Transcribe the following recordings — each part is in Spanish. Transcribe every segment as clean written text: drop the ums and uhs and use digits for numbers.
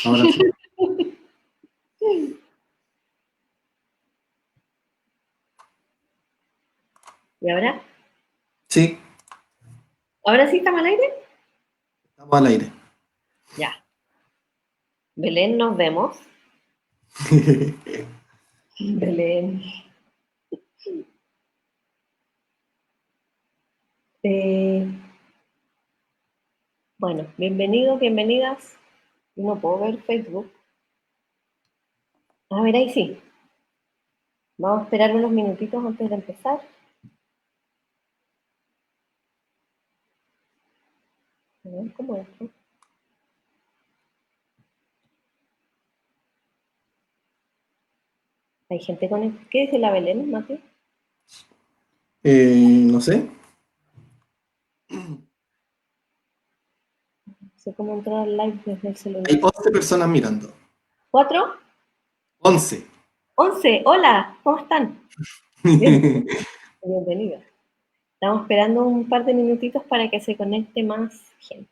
Ahora sí. ¿Y ahora? Sí, ¿Ahora sí estamos al aire? estamos al aire. Ya. Belén, nos vemos. Belén. Eh, bueno, bienvenidos, bienvenidas. No puedo ver Facebook. A ver, ahí sí. Vamos a esperar unos minutitos antes de empezar. A ver, ¿cómo es esto? Hay gente con esto. ¿Qué dice la Belén, Mati? No sé. No sé cómo entrar al live desde el Hay celular. 11 personas mirando. ¿4? 11. 11. Hola, ¿cómo están? Bienvenidos, bienvenidos. Estamos esperando un par de minutitos para que se conecte más gente.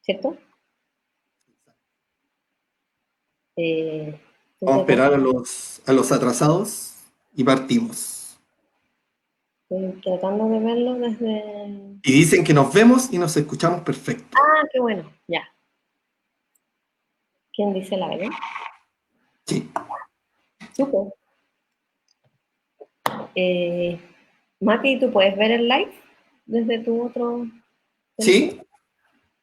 ¿Cierto? Estoy Vamos a tratando, esperar a los atrasados y partimos. estoy tratando de verlo desde... Y dicen que nos vemos y nos escuchamos perfecto. Ah, qué bueno, ya. ¿Quién dice la Belén? Sí. Súper. Eh, Mati, ¿tú puedes ver el live desde tu otro teléfono? Sí,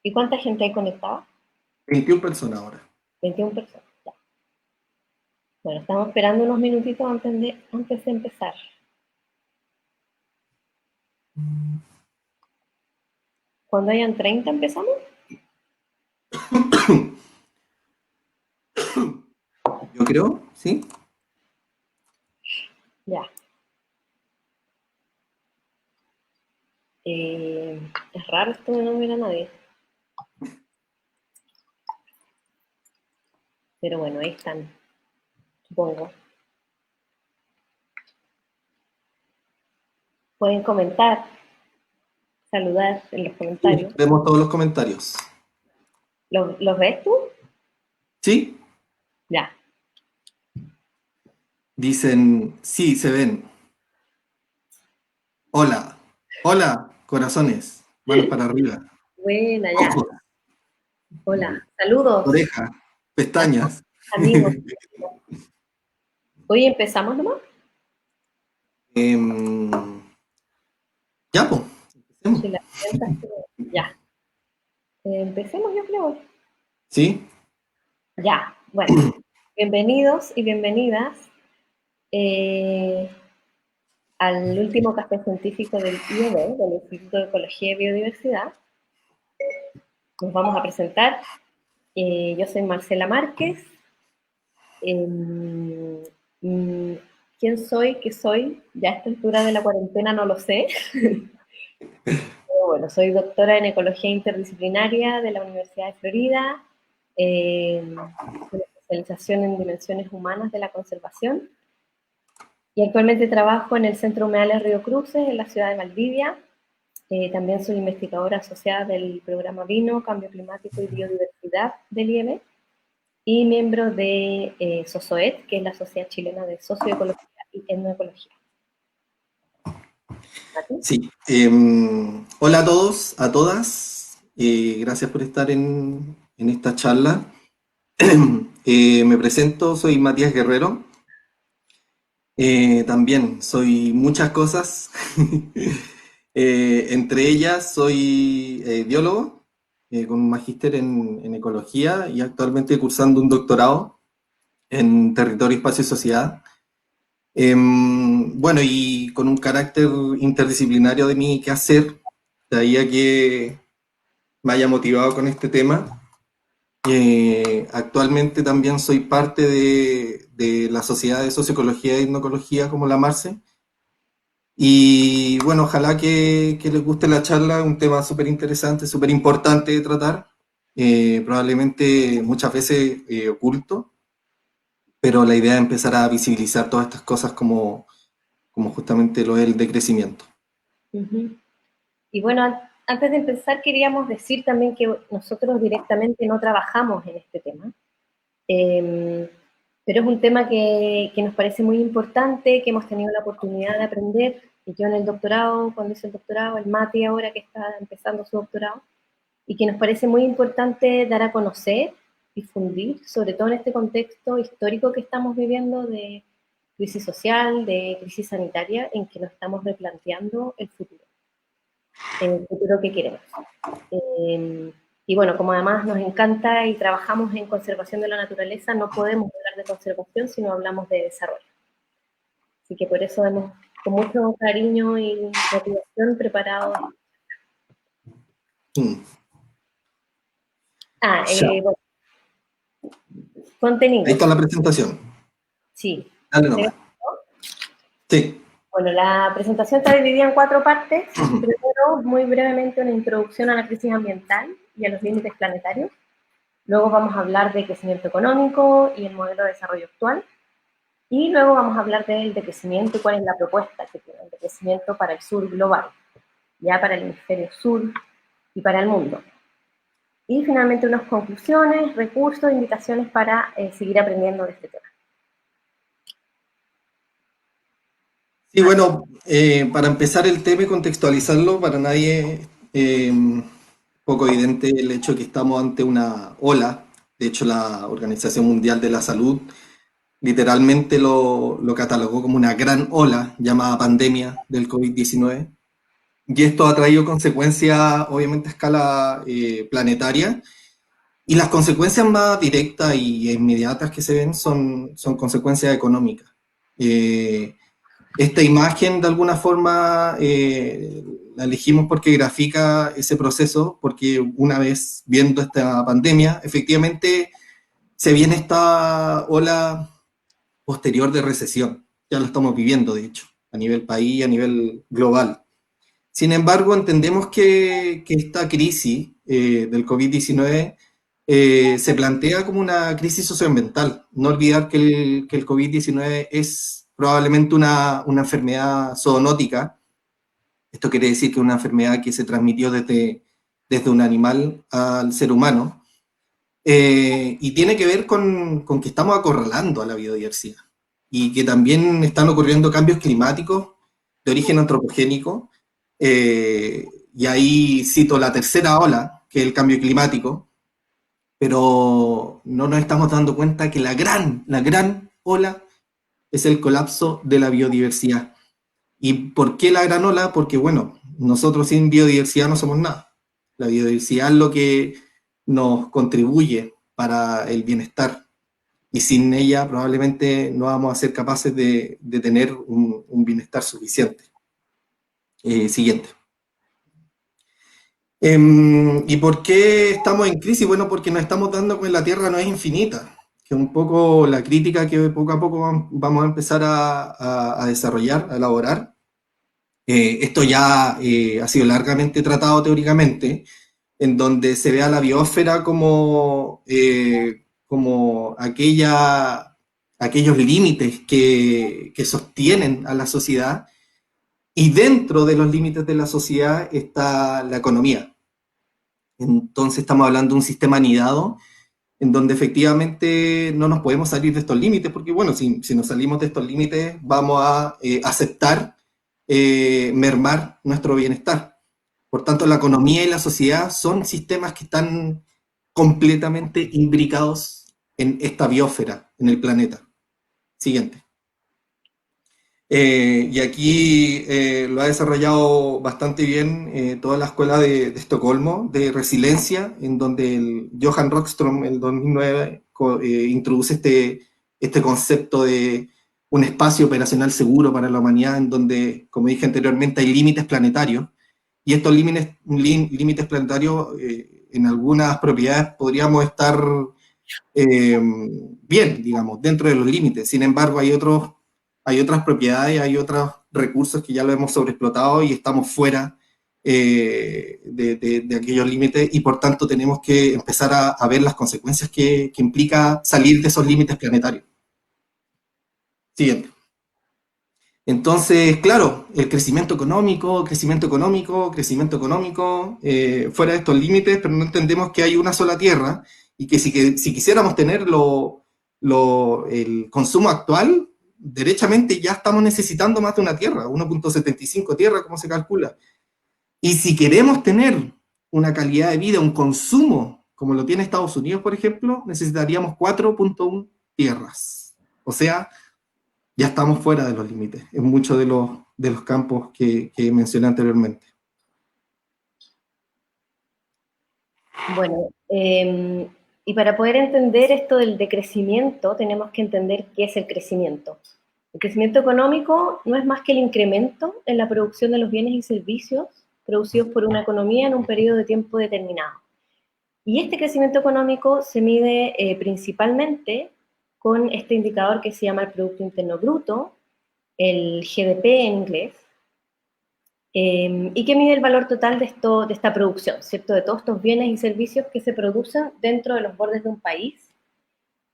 ¿Y cuánta gente hay conectada? 21 personas ahora. 21 personas. Ya. Bueno, estamos esperando unos minutitos antes de empezar. Cuando hayan 30 empezamos. Yo creo, ¿sí? Ya. Es raro esto de no ver a nadie. Pero bueno, ahí están, supongo. Pueden comentar, saludar en los Sí, comentarios. vemos todos los comentarios. ¿Los ves tú? ¿Sí? Ya. Dicen, sí, se ven. Hola. Hola, corazones. Manos para arriba. Buena, ya. Ojos, Hola. Saludos, orejas, pestañas. amigos. Hoy empezamos nomás. Em, ya, pues. Si Empecemos. la pregunta ya. Empecemos, yo creo. ¿Sí? Ya. Bueno, bienvenidos y bienvenidas eh, al último café científico del IED, del Instituto de Ecología y Biodiversidad. Nos vamos a presentar. Yo soy Marcela Márquez. Eh, mm, ¿Quién soy? ¿Qué soy? Ya a esta altura de la cuarentena no lo sé. Pero bueno, soy doctora en Ecología Interdisciplinaria de la Universidad de Florida, con especialización en dimensiones humanas de la conservación. Y actualmente trabajo en el Centro Humedales Río Cruces, en la ciudad de Valdivia. También soy investigadora asociada del programa Vino, Cambio Climático y Biodiversidad del IEM y miembro de SOSOET, que es la Sociedad Chilena de Socioecología y Etnoecología. ¿A ti? Sí. Hola a todos, a todas. Gracias por estar en esta charla. Me presento, soy Matías Guerrero. También soy muchas cosas. Entre ellas soy biólogo con un magíster en ecología y actualmente cursando un doctorado en territorio, espacio y sociedad. Bueno, y con un carácter interdisciplinario de mi quehacer, de ahí a que me haya motivado con este tema. Actualmente también soy parte de la Sociedad de Socioecología e Etnoecología, como la MARCE. Y bueno, ojalá que les guste la charla, un tema súper interesante, súper importante de tratar, probablemente muchas veces oculto, pero la idea es empezar a visibilizar todas estas cosas como justamente lo es el decrecimiento. Uh -huh. Y bueno, antes de empezar queríamos decir también que nosotros directamente no trabajamos en este tema, pero es un tema que nos parece muy importante, que hemos tenido la oportunidad de aprender, y yo en el doctorado, cuando hice el doctorado, el Mati ahora que está empezando su doctorado, y que nos parece muy importante dar a conocer, difundir, sobre todo en este contexto histórico que estamos viviendo de crisis social, de crisis sanitaria, en que nos estamos replanteando el futuro que queremos. Y bueno, como además nos encanta y trabajamos en conservación de la naturaleza, no podemos hablar de conservación si no hablamos de desarrollo. Así que por eso hemos, con mucho cariño y motivación, preparado. Bueno, contenido. Ahí está la presentación. Sí. Dale nomás. Sí. Bueno, la presentación está dividida en 4 partes. Primero, muy brevemente, una introducción a la crisis ambiental y a los límites planetarios. Luego vamos a hablar de crecimiento económico y el modelo de desarrollo actual. Y luego vamos a hablar del decrecimiento y cuál es la propuesta que tiene el decrecimiento para el sur global, ya para el hemisferio sur y para el mundo. Y finalmente unas conclusiones, recursos, invitaciones para seguir aprendiendo de este tema. Sí, bueno, para empezar el tema y contextualizarlo, para nadie poco evidente el hecho de que estamos ante una ola. De hecho, la Organización Mundial de la Salud literalmente lo catalogó como una gran ola llamada pandemia del COVID-19. Y esto ha traído consecuencias, obviamente, a escala planetaria. Y las consecuencias más directas y inmediatas que se ven son consecuencias económicas. Esta imagen, de alguna forma, la elegimos porque grafica ese proceso, porque una vez viendo esta pandemia, efectivamente se viene esta ola posterior de recesión. Ya lo estamos viviendo, de hecho, a nivel país, a nivel global. Sin embargo, entendemos que esta crisis del COVID-19 se plantea como una crisis socioambiental. No olvidar que el COVID-19 es probablemente una enfermedad zoonótica. Esto quiere decir que es una enfermedad que se transmitió desde un animal al ser humano. Y tiene que ver con que estamos acorralando a la biodiversidad y que también están ocurriendo cambios climáticos de origen antropogénico. Y ahí cito la tercera ola, que es el cambio climático, pero no nos estamos dando cuenta que la gran ola es el colapso de la biodiversidad. ¿Y por qué la gran ola? Porque, bueno, nosotros sin biodiversidad no somos nada. La biodiversidad es lo que nos contribuye para el bienestar. Y sin ella probablemente no vamos a ser capaces de tener un bienestar suficiente. Siguiente. ¿Y por qué estamos en crisis? Bueno, porque nos estamos dando que la Tierra no es infinita, que es un poco la crítica que poco a poco vamos a empezar a desarrollar, a elaborar. Esto ya ha sido largamente tratado teóricamente, en donde se ve a la biosfera como aquellos límites que sostienen a la sociedad, y dentro de los límites de la sociedad está la economía. Entonces estamos hablando de un sistema anidado en donde efectivamente no nos podemos salir de estos límites, porque bueno, si nos salimos de estos límites vamos a aceptar mermar nuestro bienestar. Por tanto, la economía y la sociedad son sistemas que están completamente imbricados en esta biosfera, en el planeta. Siguiente. Y aquí lo ha desarrollado bastante bien toda la escuela de Estocolmo de resiliencia, en donde el Johan Rockström en el 2009 introduce este concepto de un espacio operacional seguro para la humanidad, en donde, como dije anteriormente, hay límites planetarios, y estos límites planetarios en algunas propiedades podríamos estar bien, digamos, dentro de los límites. Sin embargo, hay otras propiedades, hay otros recursos que ya lo hemos sobreexplotado y estamos fuera de aquellos límites, y por tanto tenemos que empezar a ver las consecuencias que implica salir de esos límites planetarios. Siguiente. Entonces, claro, el crecimiento económico, crecimiento económico, crecimiento económico, fuera de estos límites, pero no entendemos que hay una sola tierra y que si quisiéramos tener el consumo actual, derechamente ya estamos necesitando más de una tierra, 1,75 tierra, como se calcula. Y si queremos tener una calidad de vida, un consumo, como lo tiene Estados Unidos, por ejemplo, necesitaríamos 4,1 tierras. O sea, ya estamos fuera de los límites en muchos de los campos que mencioné anteriormente. Bueno, y para poder entender esto del decrecimiento, tenemos que entender qué es el crecimiento. El crecimiento económico no es más que el incremento en la producción de los bienes y servicios producidos por una economía en un periodo de tiempo determinado. Y este crecimiento económico se mide principalmente con este indicador que se llama el Producto Interno Bruto, el GDP en inglés, y que mide el valor total de esta producción, ¿cierto? De todos estos bienes y servicios que se producen dentro de los bordes de un país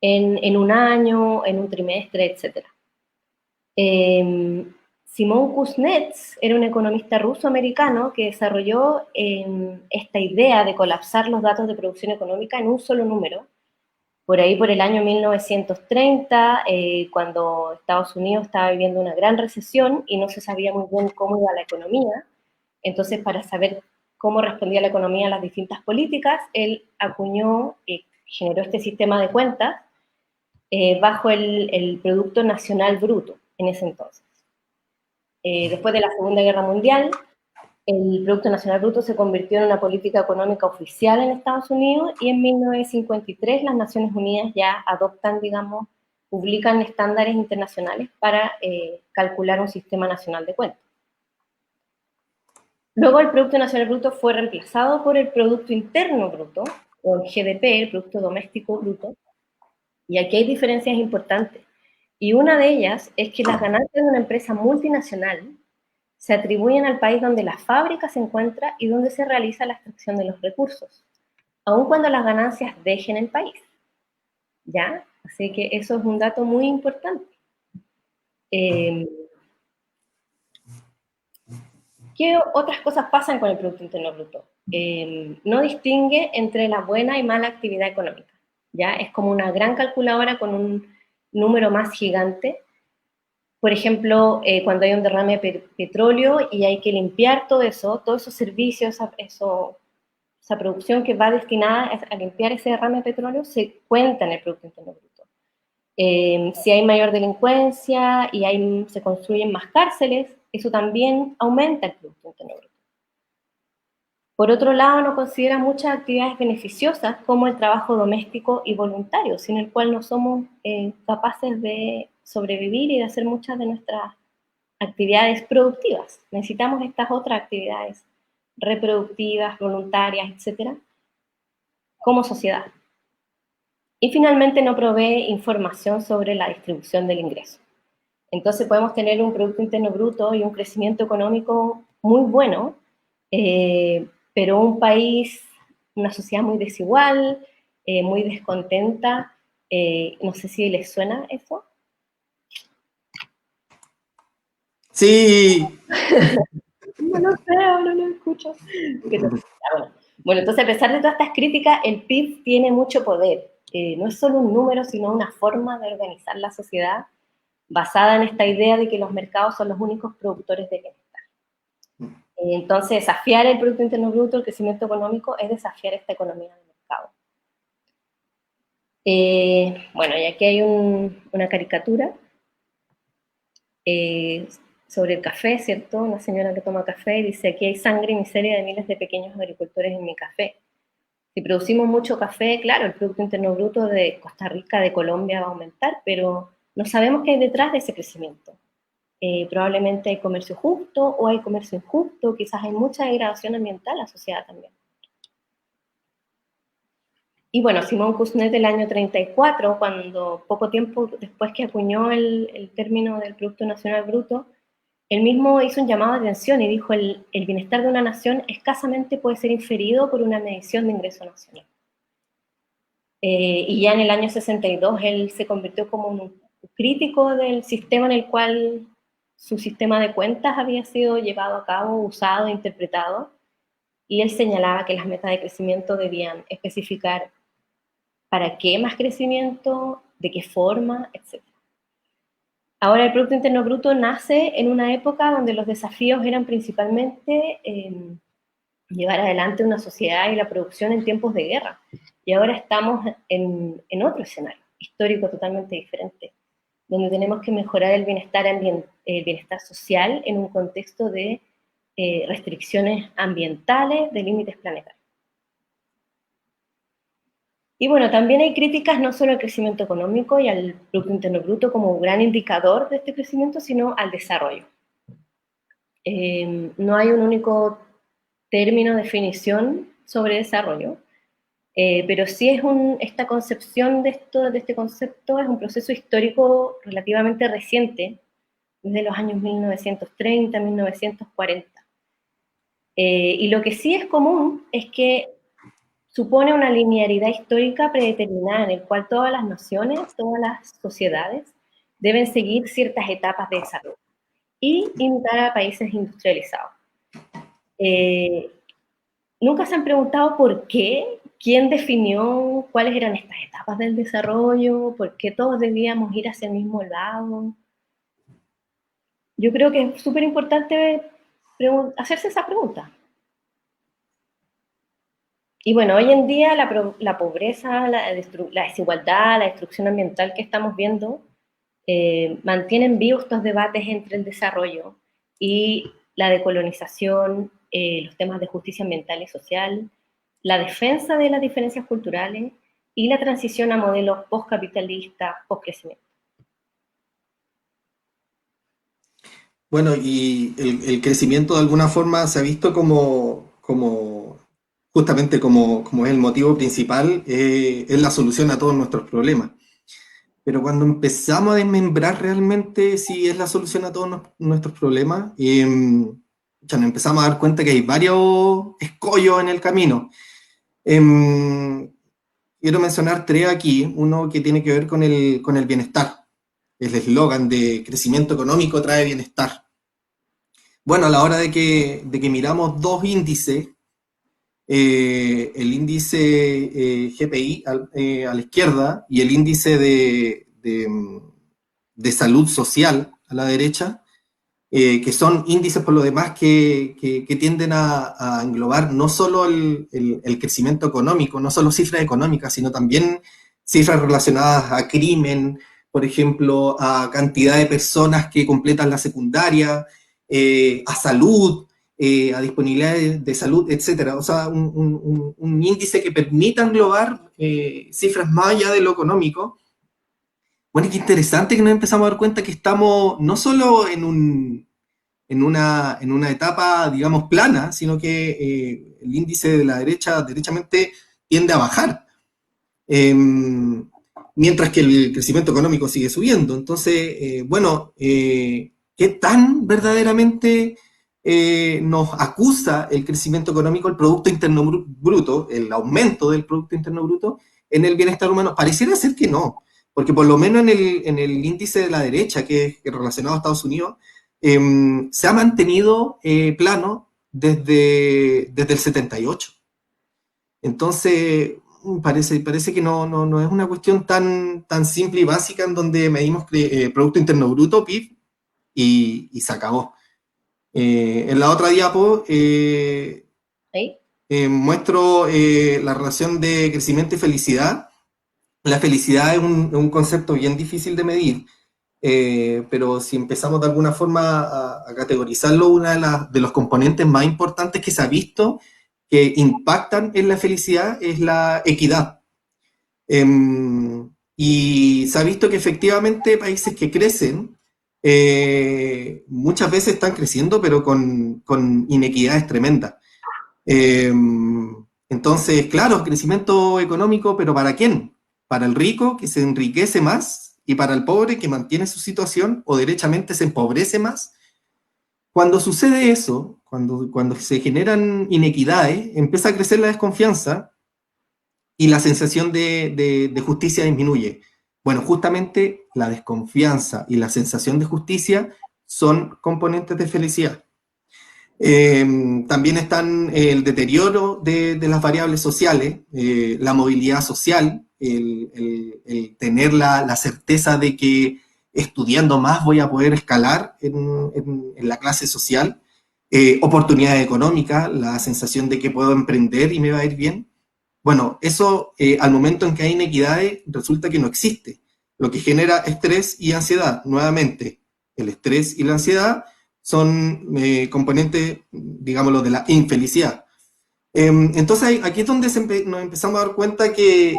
en un año, en un trimestre, etc. Simón Kuznets era un economista ruso-americano que desarrolló esta idea de colapsar los datos de producción económica en un solo número, por ahí por el año 1930, cuando Estados Unidos estaba viviendo una gran recesión y no se sabía muy bien cómo iba la economía. Entonces, para saber cómo respondía la economía a las distintas políticas, él acuñó, generó este sistema de cuentas bajo el Producto Nacional Bruto en ese entonces. Después de la Segunda Guerra Mundial, el Producto Nacional Bruto se convirtió en una política económica oficial en Estados Unidos y en 1953 las Naciones Unidas ya adoptan, digamos, publican estándares internacionales para calcular un sistema nacional de cuentas. Luego el Producto Nacional Bruto fue reemplazado por el Producto Interno Bruto, o el GDP, el Producto Doméstico Bruto, y aquí hay diferencias importantes. Y una de ellas es que las ganancias de una empresa multinacional se atribuyen al país donde la fábrica se encuentra y donde se realiza la extracción de los recursos, aun cuando las ganancias dejen el país. ¿Ya? Así que eso es un dato muy importante. ¿Qué otras cosas pasan con el Producto Interno Bruto? No distingue entre la buena y mala actividad económica. ¿Ya? Es como una gran calculadora con un número más gigante. Por ejemplo, cuando hay un derrame de petróleo y hay que limpiar todo eso, todos esos servicios, esa producción que va destinada a limpiar ese derrame de petróleo, se cuenta en el Producto Interno Bruto. Si hay mayor delincuencia y se construyen más cárceles, eso también aumenta el Producto Interno Bruto. Por otro lado, no considera muchas actividades beneficiosas como el trabajo doméstico y voluntario, sin el cual no somos capaces de sobrevivir y de hacer muchas de nuestras actividades productivas. Necesitamos estas otras actividades reproductivas, voluntarias, etcétera, como sociedad. Y finalmente no provee información sobre la distribución del ingreso. Entonces podemos tener un Producto Interno Bruto y un crecimiento económico muy bueno, pero un país, una sociedad muy desigual, muy descontenta. No sé si les suena eso. Sí. No lo sé, ahora lo escucho. Bueno, entonces a pesar de todas estas críticas, el PIB tiene mucho poder. No es solo un número, sino una forma de organizar la sociedad basada en esta idea de que los mercados son los únicos productores de bienestar. Entonces, desafiar el Producto Interno Bruto, el crecimiento económico, es desafiar esta economía de mercado. Bueno, y aquí hay una caricatura sobre el café, ¿cierto? Una señora que toma café y dice, aquí hay sangre y miseria de miles de pequeños agricultores en mi café. Si producimos mucho café, claro, el Producto Interno Bruto de Costa Rica, de Colombia va a aumentar, pero no sabemos qué hay detrás de ese crecimiento. Probablemente hay comercio justo o hay comercio injusto, quizás hay mucha degradación ambiental asociada también. Y bueno, Simón Kuznets del año 34, cuando poco tiempo después que acuñó el término del Producto Nacional Bruto, él mismo hizo un llamado de atención y dijo, el bienestar de una nación escasamente puede ser inferido por una medición de ingreso nacional. Y ya en el año 62 él se convirtió como un crítico del sistema en el cual su sistema de cuentas había sido llevado a cabo, usado, interpretado, y él señalaba que las metas de crecimiento debían especificar para qué más crecimiento, de qué forma, etc. Ahora el Producto Interno Bruto nace en una época donde los desafíos eran principalmente llevar adelante una sociedad y la producción en tiempos de guerra. Y ahora estamos en otro escenario histórico totalmente diferente, donde tenemos que mejorar el bienestar social en un contexto de restricciones ambientales, de límites planetarios. Y bueno, también hay críticas no solo al crecimiento económico y al Producto Interno Bruto como gran indicador de este crecimiento, sino al desarrollo. No hay un único término, definición sobre desarrollo, pero sí es esta concepción de este concepto, es un proceso histórico relativamente reciente, desde los años 1930, 1940. Y lo que sí es común es que supone una linealidad histórica predeterminada en el cual todas las naciones, todas las sociedades deben seguir ciertas etapas de desarrollo y imitar a países industrializados. ¿Nunca se han preguntado por qué? ¿Quién definió cuáles eran estas etapas del desarrollo? ¿Por qué todos debíamos ir hacia el mismo lado? Yo creo que es súper importante hacerse esa pregunta. Y bueno, hoy en día la pobreza, la desigualdad, la destrucción ambiental que estamos viendo mantienen vivos estos debates entre el desarrollo y la decolonización, los temas de justicia ambiental y social, la defensa de las diferencias culturales y la transición a modelos postcapitalistas, postcrecimiento. Bueno, y el crecimiento de alguna forma se ha visto justamente como es el motivo principal, es la solución a todos nuestros problemas. Pero cuando empezamos a desmembrar realmente si es la solución a todos nuestros problemas, ya nos empezamos a dar cuenta que hay varios escollos en el camino. Quiero mencionar tres aquí, uno que tiene que ver con el bienestar. El eslogan de crecimiento económico trae bienestar. Bueno, a la hora de que miramos dos índices, el índice GPI a la izquierda y el índice de salud social a la derecha, que son índices por lo demás que tienden a englobar no solo el crecimiento económico, no solo cifras económicas, sino también cifras relacionadas a crimen, por ejemplo, a cantidad de personas que completan la secundaria, a salud, a disponibilidad de salud, etcétera. O sea, un índice que permita englobar cifras más allá de lo económico. Bueno, qué interesante que nos empezamos a dar cuenta que estamos no solo en una etapa, digamos, plana, sino que el índice de la derecha, derechamente, tiende a bajar, mientras que el crecimiento económico sigue subiendo. Entonces, bueno, ¿qué tan verdaderamente nos acusa el crecimiento económico, el Producto Interno Bruto, el aumento del Producto Interno Bruto en el bienestar humano? Pareciera ser que no, porque por lo menos en el índice de la derecha, que es relacionado a Estados Unidos, se ha mantenido plano desde el 78. Entonces, parece que no es una cuestión tan simple y básica en donde medimos Producto Interno Bruto, PIB, y se acabó. En la otra diapo muestro la relación de crecimiento y felicidad. La felicidad es un concepto bien difícil de medir, pero si empezamos de alguna forma a categorizarlo, uno de los componentes más importantes que se ha visto que impactan en la felicidad es la equidad. Y se ha visto que efectivamente países que crecen muchas veces están creciendo, pero con inequidades tremendas. Entonces, claro, crecimiento económico, pero ¿para quién? Para el rico, que se enriquece más, y para el pobre, que mantiene su situación o derechamente se empobrece más. Cuando sucede eso, cuando se generan inequidades, empieza a crecer la desconfianza y la sensación de justicia disminuye. Bueno, justamente la desconfianza y la sensación de justicia son componentes de felicidad. También están el deterioro de las variables sociales, la movilidad social, el tener la certeza de que estudiando más voy a poder escalar en la clase social, oportunidades económicas, la sensación de que puedo emprender y me va a ir bien. Bueno, eso al momento en que hay inequidades resulta que no existe, lo que genera estrés y ansiedad. Nuevamente, el estrés y la ansiedad son componentes, digámoslo, de la infelicidad. Entonces aquí es donde nos empezamos a dar cuenta que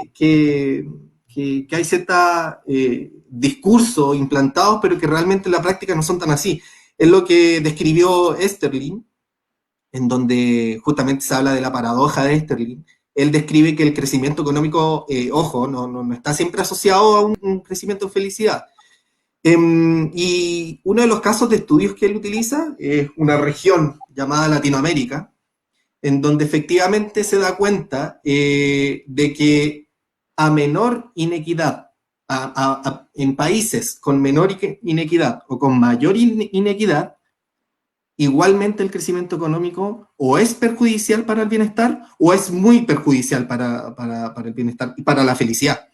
hay ciertos discursos implantados, pero que realmente en la práctica no son tan así. Es lo que describió Esterlin, en donde justamente se habla de la paradoja de Esterlin. Él describe que el crecimiento económico, ojo, no está siempre asociado a un crecimiento en felicidad. Y uno de los casos de estudios que él utiliza es una región llamada Latinoamérica, en donde efectivamente se da cuenta de que a menor inequidad, en países con menor inequidad o con mayor inequidad, igualmente el crecimiento económico o es perjudicial para el bienestar o es muy perjudicial para el bienestar y para la felicidad.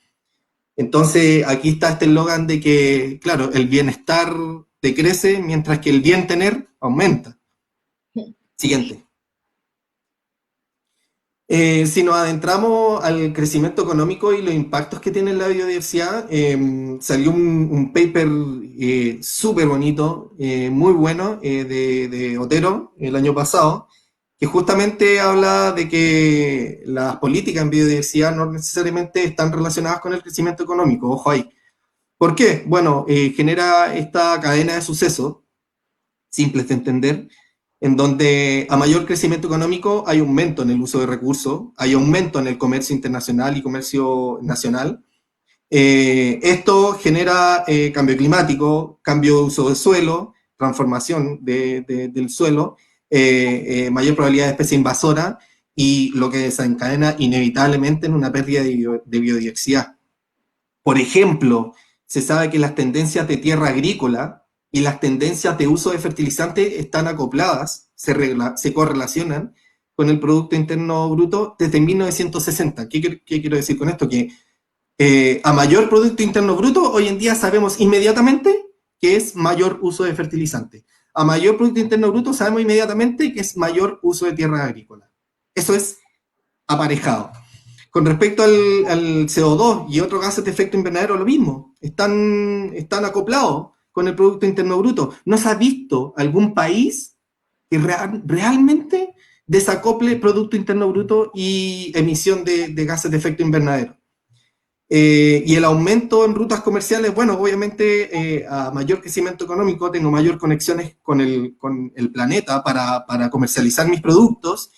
Entonces, aquí está este eslogan de que, claro, el bienestar decrece mientras que el bien tener aumenta. Siguiente. Si nos adentramos al crecimiento económico y los impactos que tiene en la biodiversidad, salió un paper súper bonito, muy bueno, de Otero el año pasado, que justamente habla de que las políticas en biodiversidad no necesariamente están relacionadas con el crecimiento económico, ojo ahí. ¿Por qué? Bueno, genera esta cadena de sucesos, simples de entender, en donde a mayor crecimiento económico hay aumento en el uso de recursos, hay aumento en el comercio internacional y comercio nacional. Esto genera cambio climático, cambio de uso del suelo, transformación del suelo, mayor probabilidad de especie invasora y lo que desencadena inevitablemente en una pérdida de biodiversidad. Por ejemplo, se sabe que las tendencias de tierra agrícola y las tendencias de uso de fertilizantes están acopladas, se correlacionan con el Producto Interno Bruto desde 1960. ¿Qué quiero decir con esto? Que a mayor Producto Interno Bruto, hoy en día sabemos inmediatamente que es mayor uso de fertilizantes. A mayor Producto Interno Bruto sabemos inmediatamente que es mayor uso de tierra agrícola. Eso es aparejado. Con respecto al CO2 y otros gases de efecto invernadero, lo mismo. Están acoplados con el Producto Interno Bruto. ¿No se ha visto algún país que realmente desacople Producto Interno Bruto y emisión de gases de efecto invernadero? Y el aumento en rutas comerciales, bueno, obviamente a mayor crecimiento económico tengo mayor conexiones con el planeta para comercializar mis productos,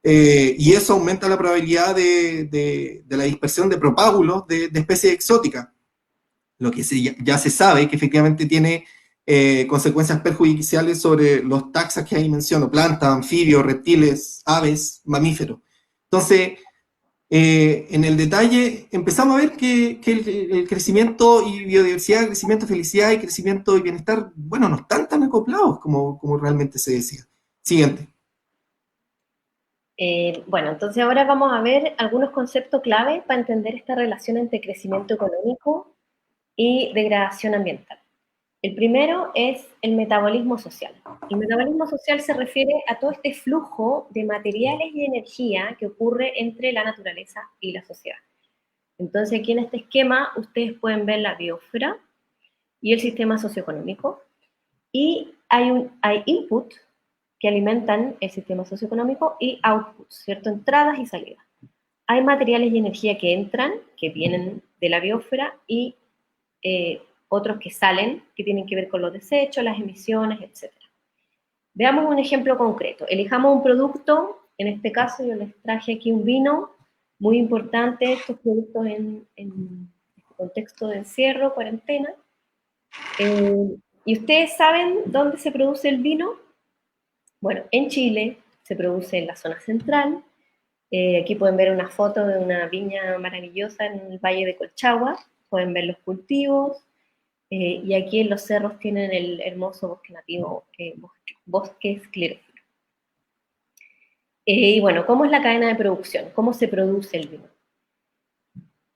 y eso aumenta la probabilidad de la dispersión de propágulos de especies exóticas, lo que ya se sabe que efectivamente tiene consecuencias perjudiciales sobre los taxas que ahí menciono, plantas, anfibios, reptiles, aves, mamíferos. Entonces, en el detalle empezamos a ver que el crecimiento y biodiversidad, crecimiento de felicidad y crecimiento y bienestar, bueno, no están tan acoplados como realmente se decía. Siguiente. Bueno, entonces ahora vamos a ver algunos conceptos clave para entender esta relación entre crecimiento económico y degradación ambiental. El primero es el metabolismo social. El metabolismo social se refiere a todo este flujo de materiales y energía que ocurre entre la naturaleza y la sociedad. Entonces aquí en este esquema ustedes pueden ver la biosfera y el sistema socioeconómico, y hay input que alimentan el sistema socioeconómico y outputs, ¿cierto? Entradas y salidas. Hay materiales y energía que entran, que vienen de la biosfera, y otros que salen, que tienen que ver con los desechos, las emisiones, etc. Veamos un ejemplo concreto. Elijamos un producto, en este caso yo les traje aquí un vino, muy importante estos productos en este contexto de encierro, cuarentena. ¿Y ustedes saben dónde se produce el vino? Bueno, en Chile se produce en la zona central. Aquí pueden ver una foto de una viña maravillosa en el Valle de Colchagua. Pueden ver los cultivos. y aquí en los cerros tienen el hermoso bosque nativo, bosque esclerófilo. Y bueno, ¿cómo es la cadena de producción? ¿Cómo se produce el vino?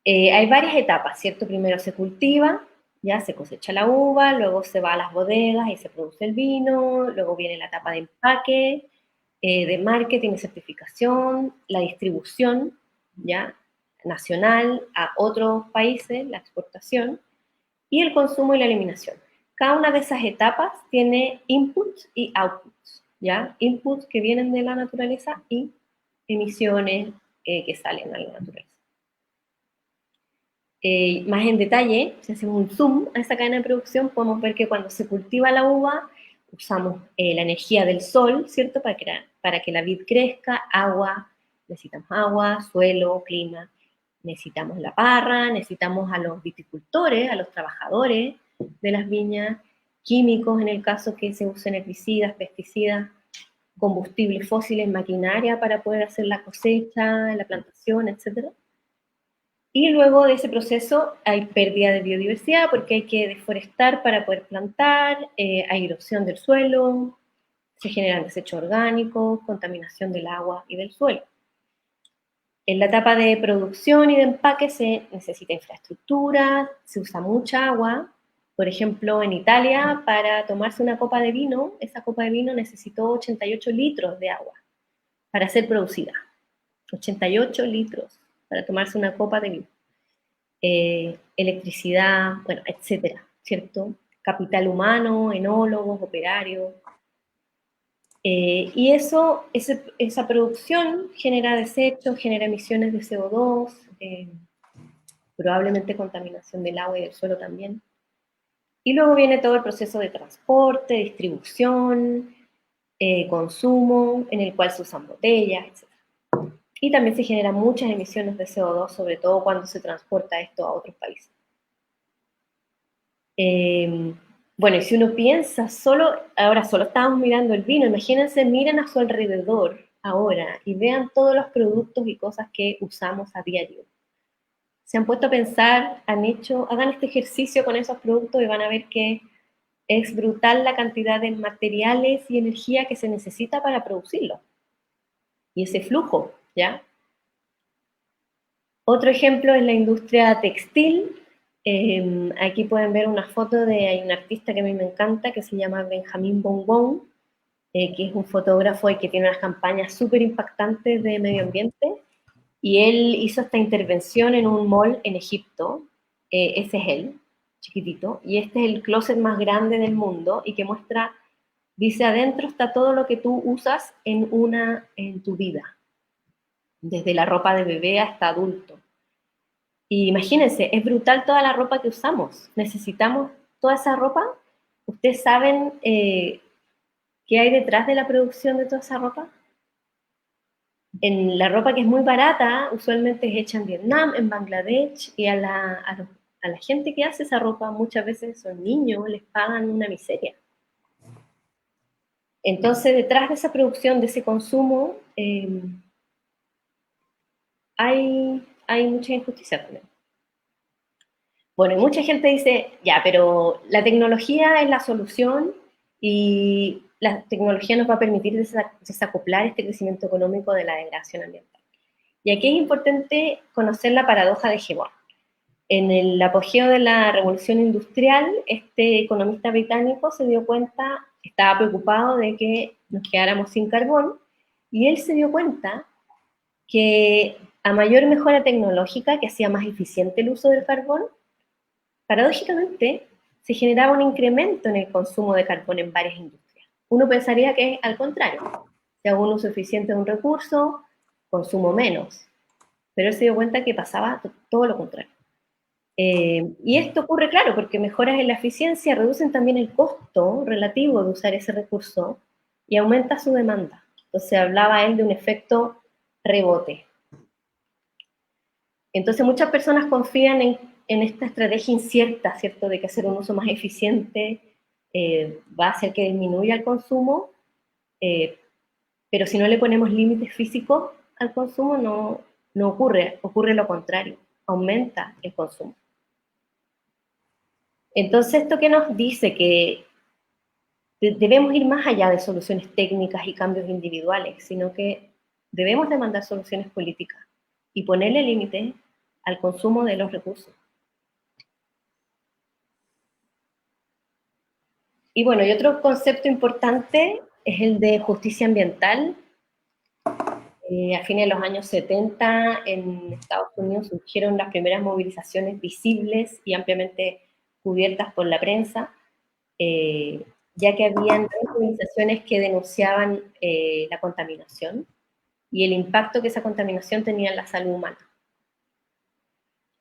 Hay varias etapas, ¿cierto? Primero se cultiva, ya se cosecha la uva, luego se va a las bodegas y se produce el vino, luego viene la etapa de empaque, de marketing y certificación, la distribución, ya, nacional a otros países, la exportación, y el consumo y la eliminación. Cada una de esas etapas tiene inputs y outputs, ¿ya? Inputs que vienen de la naturaleza y emisiones que salen a la naturaleza. Más en detalle, si hacemos un zoom a esa cadena de producción, podemos ver que cuando se cultiva la uva, usamos la energía del sol, ¿cierto? Para que la vid crezca, necesitamos agua, suelo, clima, necesitamos la parra, necesitamos a los viticultores, a los trabajadores de las viñas, químicos en el caso que se usen herbicidas, pesticidas, combustibles fósiles, maquinaria para poder hacer la cosecha, la plantación, etc. Y luego de ese proceso hay pérdida de biodiversidad porque hay que deforestar para poder plantar, hay erosión del suelo, se generan desechos orgánicos, contaminación del agua y del suelo. En la etapa de producción y de empaque se necesita infraestructura, se usa mucha agua. Por ejemplo, en Italia, para tomarse una copa de vino, esa copa de vino necesitó 88 litros de agua para ser producida. 88 litros para tomarse una copa de vino. Electricidad, bueno, etcétera, ¿cierto? Capital humano, enólogos, operarios. Y esa producción genera desechos, genera emisiones de CO2, probablemente contaminación del agua y del suelo también. Y luego viene todo el proceso de transporte, distribución, consumo, en el cual se usan botellas, etc. Y también se generan muchas emisiones de CO2, sobre todo cuando se transporta esto a otros países. Bueno, y si uno piensa ahora solo estamos mirando el vino, imagínense, miren a su alrededor ahora y vean todos los productos y cosas que usamos a diario. Se han puesto a pensar, hagan este ejercicio con esos productos y van a ver que es brutal la cantidad de materiales y energía que se necesita para producirlo. Y ese flujo, ¿ya? Otro ejemplo es la industria textil. Aquí pueden ver una foto hay un artista que a mí me encanta, que se llama Benjamín Bonbon, que es un fotógrafo y que tiene unas campañas súper impactantes de medio ambiente, y él hizo esta intervención en un mall en Egipto, ese es él, chiquitito, y este es el closet más grande del mundo, y que dice, adentro está todo lo que tú usas en tu vida, desde la ropa de bebé hasta adulto. Y imagínense, es brutal toda la ropa que usamos. Necesitamos toda esa ropa. ¿Ustedes saben qué hay detrás de la producción de toda esa ropa? En la ropa que es muy barata, usualmente es hecha en Vietnam, en Bangladesh, y a la gente que hace esa ropa, muchas veces son niños, les pagan una miseria. Entonces, detrás de esa producción, de ese consumo, hay mucha injusticia también. Bueno, y mucha gente dice, ya, pero la tecnología es la solución y la tecnología nos va a permitir desacoplar este crecimiento económico de la degradación ambiental. Y aquí es importante conocer la paradoja de Hebron. En el apogeo de la revolución industrial, este economista británico se dio cuenta, estaba preocupado de que nos quedáramos sin carbón, y él se dio cuenta que a mayor mejora tecnológica, que hacía más eficiente el uso del carbón, paradójicamente se generaba un incremento en el consumo de carbón en varias industrias. Uno pensaría que es al contrario. Si hago un uso eficiente de un recurso, consumo menos. Pero él se dio cuenta que pasaba todo lo contrario. Y esto ocurre, claro, porque mejoras en la eficiencia reducen también el costo relativo de usar ese recurso y aumenta su demanda. Entonces hablaba él de un efecto rebote. Entonces muchas personas confían en esta estrategia incierta, ¿cierto?, de que hacer un uso más eficiente va a hacer que disminuya el consumo, pero si no le ponemos límites físicos al consumo no ocurre lo contrario, aumenta el consumo. Entonces, ¿esto qué nos dice? Que debemos ir más allá de soluciones técnicas y cambios individuales, sino que debemos demandar soluciones políticas y ponerle límite al consumo de los recursos. Y bueno, y otro concepto importante es el de justicia ambiental. A fines de los años 70 en Estados Unidos surgieron las primeras movilizaciones visibles y ampliamente cubiertas por la prensa, ya que habían organizaciones que denunciaban la contaminación y el impacto que esa contaminación tenía en la salud humana.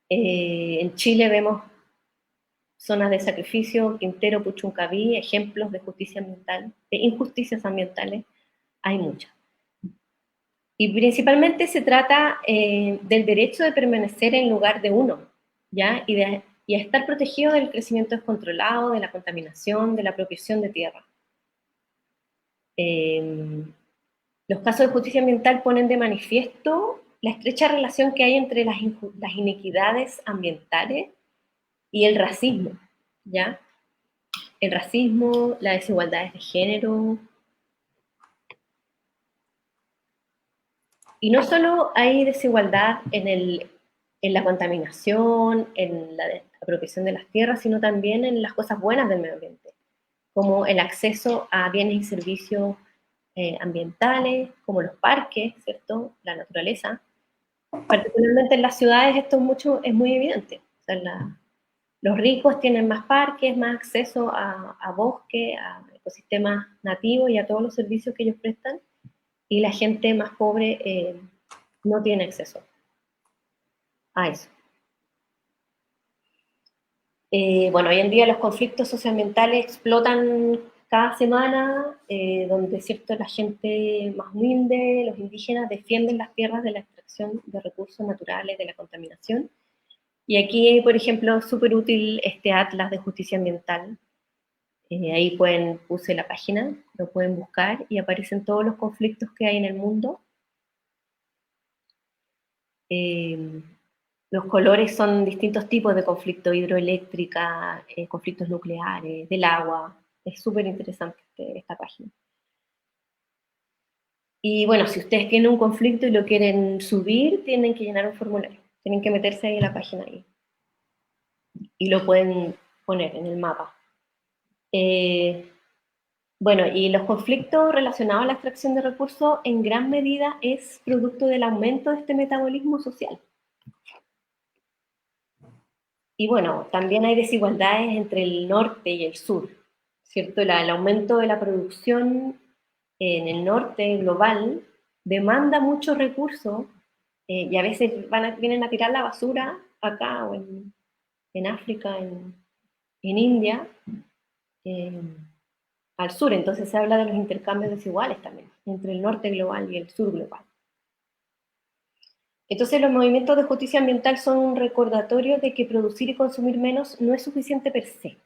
En Chile vemos zonas de sacrificio, Quintero, Puchuncaví, ejemplos de justicia ambiental, de injusticias ambientales, hay muchas. Y principalmente se trata del derecho de permanecer en lugar de uno, ¿ya? Y a estar protegido del crecimiento descontrolado, de la contaminación, de la apropiación de tierra. Los casos de justicia ambiental ponen de manifiesto la estrecha relación que hay entre las inequidades ambientales y el racismo, ¿ya? El racismo, las desigualdades de género. Y no solo hay desigualdad en la contaminación, en la apropiación de las tierras, sino también en las cosas buenas del medio ambiente, como el acceso a bienes y servicios ambientales, como los parques, ¿cierto? La naturaleza. Particularmente en las ciudades esto es muy evidente. O sea, los ricos tienen más parques, más acceso a bosque, a ecosistemas nativos y a todos los servicios que ellos prestan, y la gente más pobre no tiene acceso a eso. Bueno, hoy en día los conflictos socioambientales explotan cada semana, donde cierto, la gente más humilde, los indígenas, defienden las tierras de la extracción de recursos naturales, de la contaminación. Y aquí, por ejemplo, es súper útil este atlas de justicia ambiental. Ahí puse la página, lo pueden buscar y aparecen todos los conflictos que hay en el mundo. Los colores son distintos tipos de conflicto, hidroeléctrica, conflictos nucleares, del agua. Es súper interesante esta página. Y bueno, si ustedes tienen un conflicto y lo quieren subir, tienen que llenar un formulario. Tienen que meterse ahí en la página ahí. Y lo pueden poner en el mapa. Bueno, y los conflictos relacionados a la extracción de recursos en gran medida es producto del aumento de este metabolismo social. Y bueno, también hay desigualdades entre el norte y el sur, ¿cierto? El aumento de la producción en el norte global demanda muchos recursos y a veces vienen a tirar la basura acá o en África, en India, al sur. Entonces se habla de los intercambios desiguales también, entre el norte global y el sur global. Entonces los movimientos de justicia ambiental son un recordatorio de que producir y consumir menos no es suficiente per se.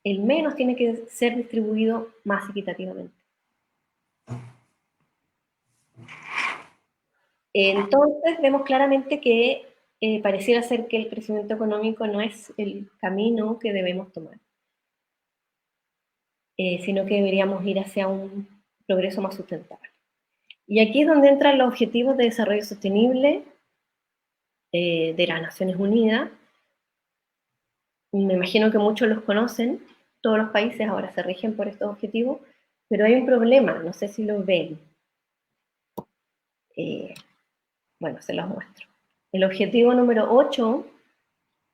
El menos tiene que ser distribuido más equitativamente. Entonces vemos claramente que pareciera ser que el crecimiento económico no es el camino que debemos tomar, sino que deberíamos ir hacia un progreso más sustentable. Y aquí es donde entran los objetivos de desarrollo sostenible de las Naciones Unidas. Me imagino que muchos los conocen, todos los países ahora se rigen por estos objetivos, pero hay un problema, no sé si lo ven. Bueno, se los muestro. El objetivo número 8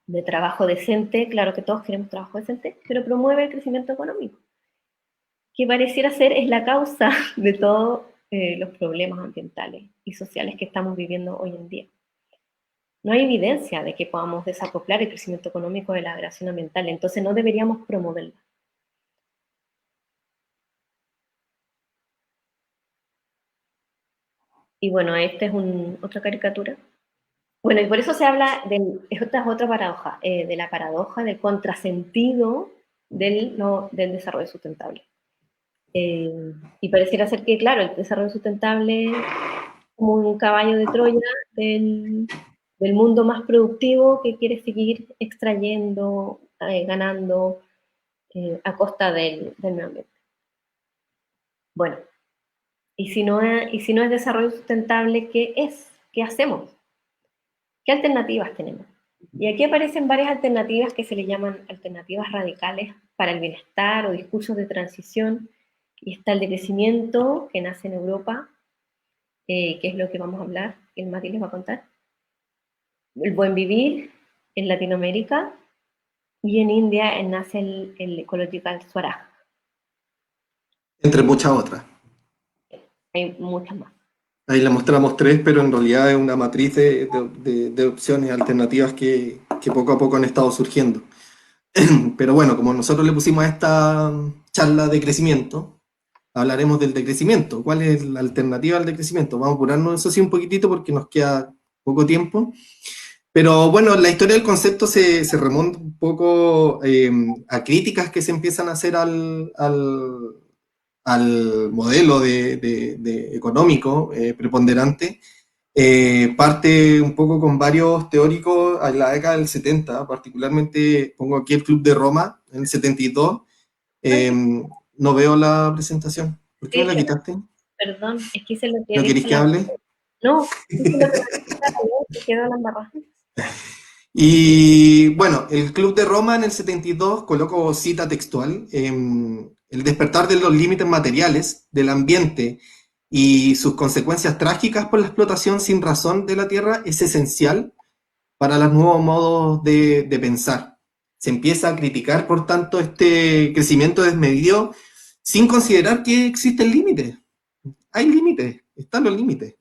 de trabajo decente, claro que todos queremos trabajo decente, pero promueve el crecimiento económico, que pareciera ser es la causa de todos los problemas ambientales y sociales que estamos viviendo hoy en día. No hay evidencia de que podamos desacoplar el crecimiento económico de la agresión ambiental, entonces no deberíamos promoverla. Y bueno, esta es otra caricatura. Bueno, y por eso se habla esta es otra paradoja, de la paradoja del contrasentido del desarrollo sustentable. Y pareciera ser que, claro, el desarrollo sustentable es como un caballo de Troya del mundo más productivo que quiere seguir extrayendo ganando a costa del medio ambiente. Bueno, y si no es desarrollo sustentable, ¿qué es? ¿Qué hacemos? ¿Qué alternativas tenemos? Y aquí aparecen varias alternativas que se le llaman alternativas radicales para el bienestar o discursos de transición. Y está el de crecimiento, que nace en Europa, que es lo que vamos a hablar, que el Mati les va a contar. El buen vivir en Latinoamérica, y en India nace el Ecological Swaraj. Entre muchas otras. Hay muchas más. Ahí le mostramos tres, pero en realidad es una matriz de opciones alternativas que poco a poco han estado surgiendo. Pero bueno, como nosotros le pusimos a esta charla de crecimiento, hablaremos del decrecimiento. ¿Cuál es la alternativa al decrecimiento? Vamos a apurarnos eso sí un poquitito porque nos queda poco tiempo. Pero bueno, la historia del concepto se remonta un poco a críticas que se empiezan a hacer al modelo de económico preponderante. Parte un poco con varios teóricos en la década del 70, particularmente pongo aquí el Club de Roma en el 72. No veo la presentación. ¿Por qué me la Sí, quitaste? perdón, es que hice lo que ¿No dijo queréis que la... hable? No, hice lo que dijo la... quedó la embarrada. Y bueno, el Club de Roma en el 72, coloco cita textual, el despertar de los límites materiales del ambiente y sus consecuencias trágicas por la explotación sin razón de la tierra es esencial para los nuevos modos de pensar. Se empieza a criticar, por tanto, este crecimiento desmedido sin considerar que existen límites. Hay límites, están los límites.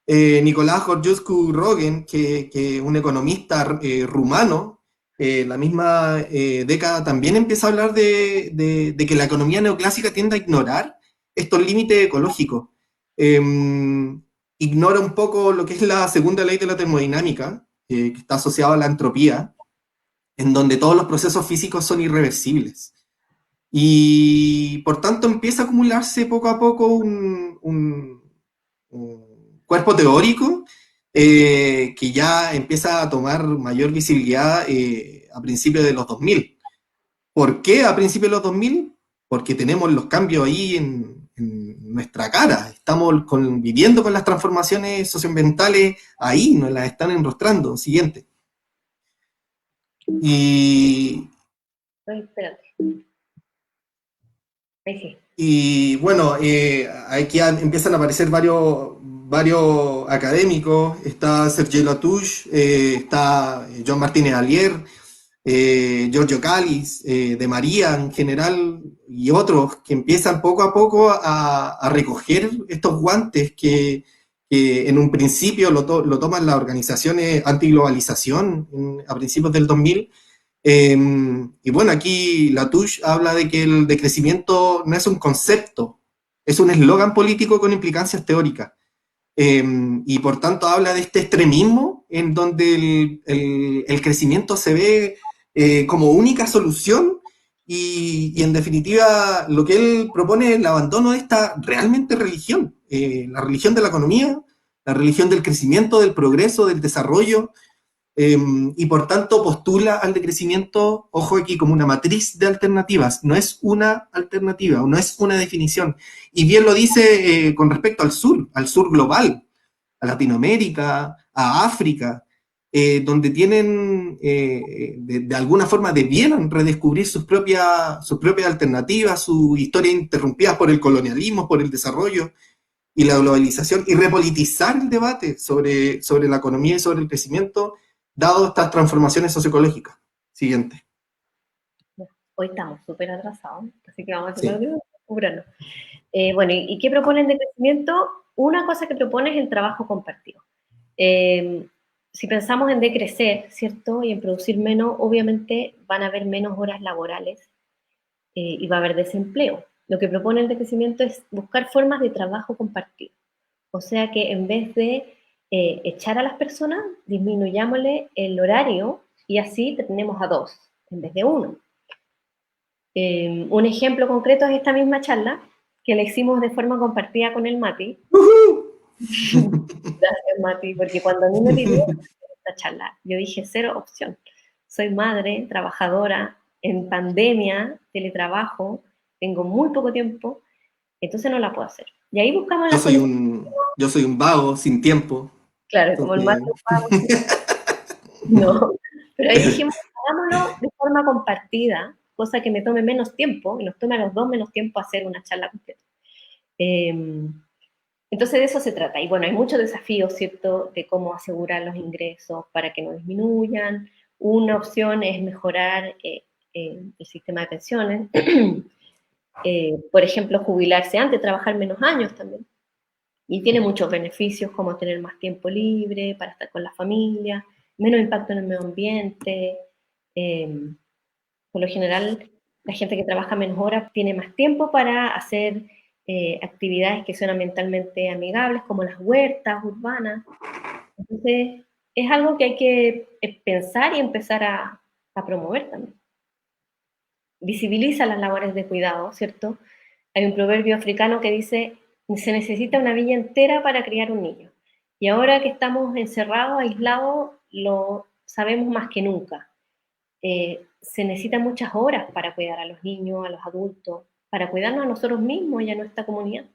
Nicolás Georgescu-Roegen, que un economista rumano, la misma década también empieza a hablar de que la economía neoclásica tiende a ignorar estos límites ecológicos. Eh, Ignora un poco lo que es la segunda ley de la termodinámica, que está asociada a la entropía, en donde todos los procesos físicos son irreversibles. Y por tanto empieza a acumularse poco a poco un cuerpo teórico que ya empieza a tomar mayor visibilidad a principios de los 2000. ¿Por qué a principios de los 2000? Porque tenemos los cambios ahí en nuestra cara. Estamos viviendo con las transformaciones socioambientales ahí, nos las están enrostrando. Siguiente. Y, Ay, espérate. Ahí sí. Y bueno, aquí empiezan a aparecer varios académicos. Está Sergei Latouche, está John Martínez Alier, Giorgio Cáliz, De María en general, y otros que empiezan poco a poco a recoger estos guantes que en un principio lo toman las organizaciones antiglobalización a principios del 2000. Y bueno, aquí Latouche habla de que el decrecimiento no es un concepto, es un eslogan político con implicancias teóricas. Y por tanto habla de este extremismo en donde el crecimiento se ve como única solución y en definitiva lo que él propone es el abandono de esta realmente religión, la religión de la economía, la religión del crecimiento, del progreso, del desarrollo, y por tanto postula al decrecimiento, ojo aquí, como una matriz de alternativas, no es una alternativa, no es una definición. Y bien lo dice con respecto al sur global, a Latinoamérica, a África, donde tienen, de alguna forma, debieran redescubrir sus propias alternativas, su historia interrumpida por el colonialismo, por el desarrollo y la globalización, y repolitizar el debate sobre la economía y sobre el crecimiento, dado estas transformaciones socioecológicas. Siguiente. Hoy estamos súper atrasados, así que vamos a tratar Sí. de cubrirnos. Bueno, ¿y qué proponen de crecimiento? Una cosa que propone es el trabajo compartido. Si pensamos en decrecer, ¿cierto? Y en producir menos, obviamente van a haber menos horas laborales y va a haber desempleo. Lo que propone el decrecimiento es buscar formas de trabajo compartido. O sea que en vez de echar a las personas, disminuyámosle el horario y así tenemos a dos en vez de uno. Un ejemplo concreto es esta misma charla que la hicimos de forma compartida con el Mati. Gracias, Mati, porque cuando a mí me pidió esta charla, yo dije cero opción. soy madre, trabajadora, en pandemia, teletrabajo, tengo muy poco tiempo, entonces no la puedo hacer. Y ahí buscamos Yo la soy solución, yo soy un vago sin tiempo. claro, como el más Entonces, no, pero ahí dijimos, hagámoslo de forma compartida, cosa que me tome menos tiempo, y nos tome a los dos menos tiempo hacer una charla completa. Eh, entonces de eso se trata. Y bueno, hay muchos desafíos, ¿cierto?, de cómo asegurar los ingresos para que no disminuyan. Una opción es mejorar el sistema de pensiones. Por ejemplo, jubilarse antes, trabajar menos años también. Y tiene muchos beneficios como tener más tiempo libre para estar con la familia, menos impacto en el medio ambiente. Eh, por lo general, la gente que trabaja menos horas tiene más tiempo para hacer actividades que son ambientalmente amigables, como las huertas urbanas. Entonces, es algo que hay que pensar y empezar a promover también. Visibiliza las labores de cuidado, ¿cierto? Hay un proverbio africano que dice, se necesita una villa entera para criar un niño. Y ahora que estamos encerrados, aislados, lo sabemos más que nunca. Se necesitan muchas horas para cuidar a los niños, a los adultos, para cuidarnos a nosotros mismos y a nuestra comunidad.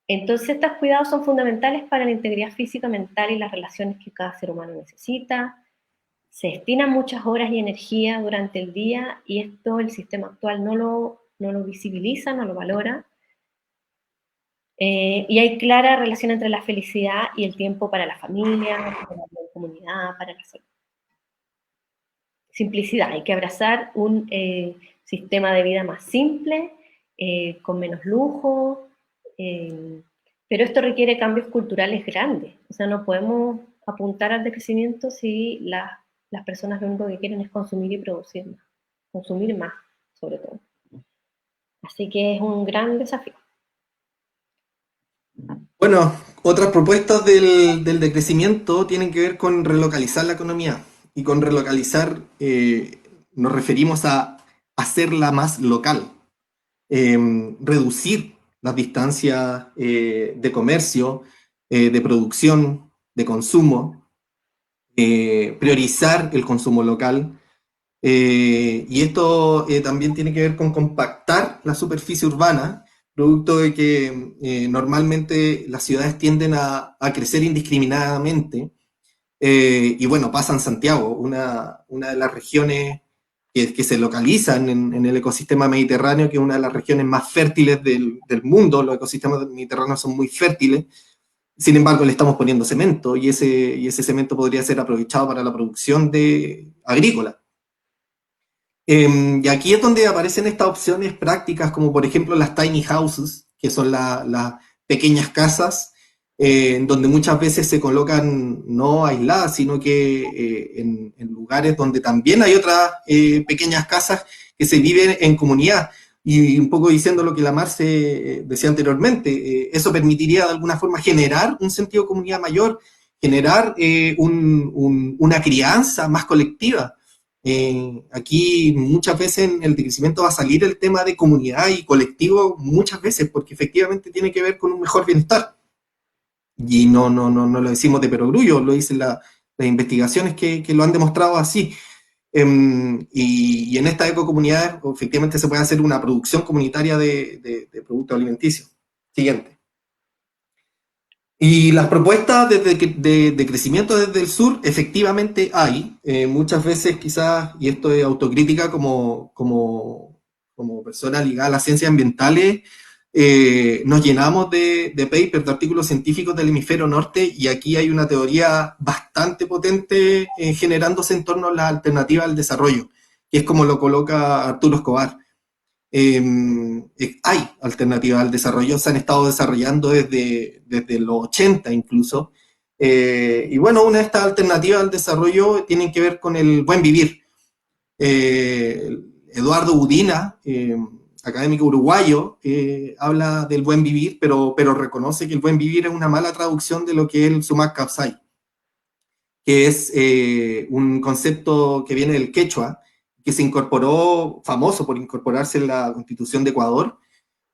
Entonces, estos cuidados son fundamentales para la integridad física, mental y las relaciones que cada ser humano necesita. Se destinan muchas horas y energía durante el día y esto el sistema actual no lo visibiliza, no lo valora. Y hay clara relación entre la felicidad y el tiempo para la familia, para la comunidad, para la salud. Simplicidad, hay que abrazar un sistema de vida más simple, con menos lujo, pero esto requiere cambios culturales grandes. O sea, no podemos apuntar al decrecimiento si las personas lo único que quieren es consumir y producir más, consumir más, sobre todo. Así que es un gran desafío. bueno, otras propuestas del decrecimiento tienen que ver con relocalizar la economía. Y con relocalizar nos referimos a hacerla más local, reducir las distancias de comercio, de producción, de consumo, priorizar el consumo local. Y esto también tiene que ver con compactar la superficie urbana, producto de que normalmente las ciudades tienden a crecer indiscriminadamente. Y bueno, pasa en Santiago, una de las regiones que se localizan en el ecosistema mediterráneo, que es una de las regiones más fértiles del mundo. Los ecosistemas mediterráneos son muy fértiles. Sin embargo, le estamos poniendo cemento y ese cemento podría ser aprovechado para la producción agrícola. Y aquí es donde aparecen estas opciones prácticas, como por ejemplo las tiny houses, que son las pequeñas casas, en donde muchas veces se colocan no aisladas, sino que en lugares donde también hay otras pequeñas casas que se viven en comunidad. Y un poco diciendo lo que la Marce decía anteriormente, eso permitiría de alguna forma generar un sentido de comunidad mayor, generar una crianza más colectiva. Aquí muchas veces en el decrecimiento va a salir el tema de comunidad y colectivo muchas veces, porque efectivamente tiene que ver con un mejor bienestar. Y no lo decimos de perogrullo, lo dicen las investigaciones que lo han demostrado así. Y en estas ecocomunidades efectivamente se puede hacer una producción comunitaria de productos alimenticios. Siguiente. Y las propuestas de crecimiento desde el sur efectivamente hay, muchas veces quizás, y esto es autocrítica como persona ligada a las ciencias ambientales, nos llenamos de papers, de artículos científicos del hemisferio norte, y aquí hay una teoría bastante potente generándose en torno a la alternativa al desarrollo, que es como lo coloca Arturo Escobar. Hay alternativas al desarrollo, se han estado desarrollando desde los 80 incluso. Y bueno, una de estas alternativas al desarrollo tienen que ver con el buen vivir. Eduardo Udina, académico uruguayo, habla del buen vivir, pero reconoce que el buen vivir es una mala traducción de lo que es el Sumak Kapsay, que es un concepto que viene del quechua, que se incorporó, famoso por incorporarse en la Constitución de Ecuador,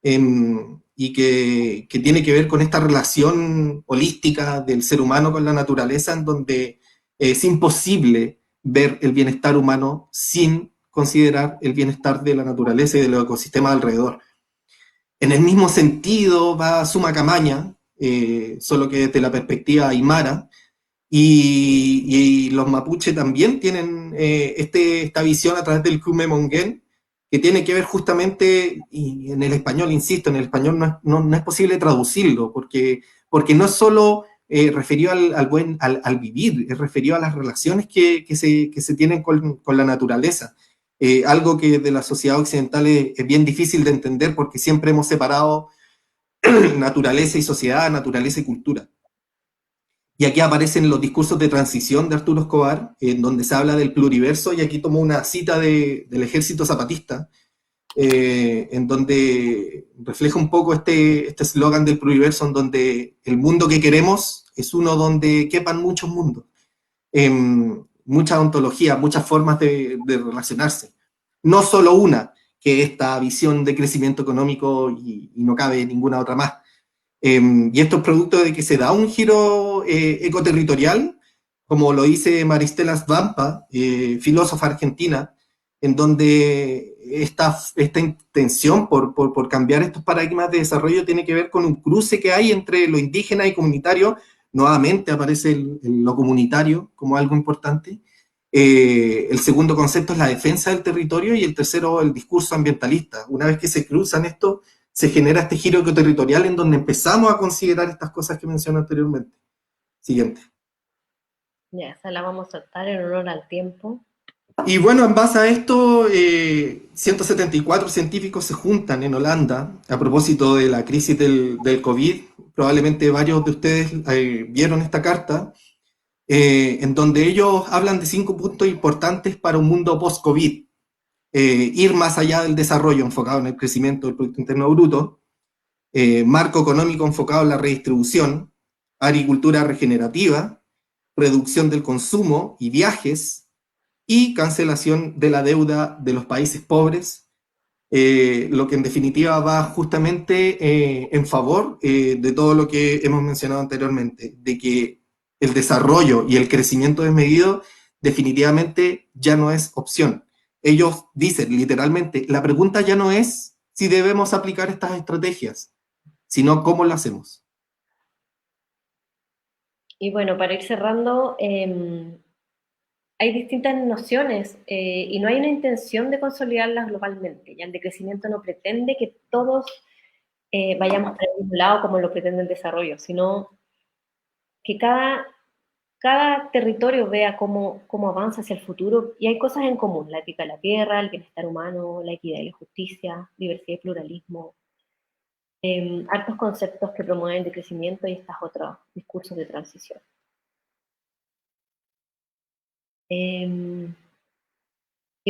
y que tiene que ver con esta relación holística del ser humano con la naturaleza, en donde es imposible ver el bienestar humano sin considerar el bienestar de la naturaleza y de los ecosistemas alrededor. En el mismo sentido va Suma Camaña, solo que desde la perspectiva aymara, y los mapuche también tienen esta visión a través del Cumemonguén, que tiene que ver justamente, y en el español, insisto, en el español no es posible traducirlo, porque no es solo referido al vivir, es referido a las relaciones que se tienen con la naturaleza. Algo que de la sociedad occidental es bien difícil de entender porque siempre hemos separado naturaleza y sociedad, naturaleza y cultura. Y aquí aparecen los discursos de transición de Arturo Escobar, en donde se habla del pluriverso, y aquí tomo una cita del ejército zapatista, en donde refleja un poco este eslogan del pluriverso, en donde el mundo que queremos es uno donde quepan muchos mundos, muchas ontologías, muchas formas de relacionarse. No solo una, que esta visión de crecimiento económico y no cabe ninguna otra más. Y esto es producto de que se da un giro ecoterritorial, como lo dice Maristela Svampa, filósofa argentina, en donde esta intención por cambiar estos paradigmas de desarrollo tiene que ver con un cruce que hay entre lo indígena y comunitario. Nuevamente aparece lo comunitario como algo importante. El segundo concepto es la defensa del territorio, y el tercero, el discurso ambientalista. Una vez que se cruzan estos, se genera este giro ecoterritorial en donde empezamos a considerar estas cosas que mencioné anteriormente. Siguiente. Ya, esa la vamos a saltar en honor al tiempo. Y bueno, en base a esto, 174 científicos se juntan en Holanda a propósito de la crisis del COVID. Probablemente varios de ustedes vieron esta carta, en donde ellos hablan de 5 puntos importantes para un mundo post-COVID. Ir más allá del desarrollo enfocado en el crecimiento del Producto Interno Bruto, marco económico enfocado en la redistribución, agricultura regenerativa, reducción del consumo y viajes, y cancelación de la deuda de los países pobres, lo que en definitiva va justamente en favor de todo lo que hemos mencionado anteriormente, de que el desarrollo y el crecimiento desmedido definitivamente ya no es opción. Ellos dicen literalmente, la pregunta ya no es si debemos aplicar estas estrategias, sino cómo lo hacemos. Y bueno, para ir cerrando, hay distintas nociones y no hay una intención de consolidarlas globalmente. Ya el decrecimiento no pretende que todos vayamos para el mismo lado como lo pretende el desarrollo, sino que cada territorio vea cómo avanza hacia el futuro, y hay cosas en común: la ética de la tierra, el bienestar humano, la equidad y la justicia, diversidad y pluralismo, hartos conceptos que promueven el decrecimiento y estos otros discursos de transición. Y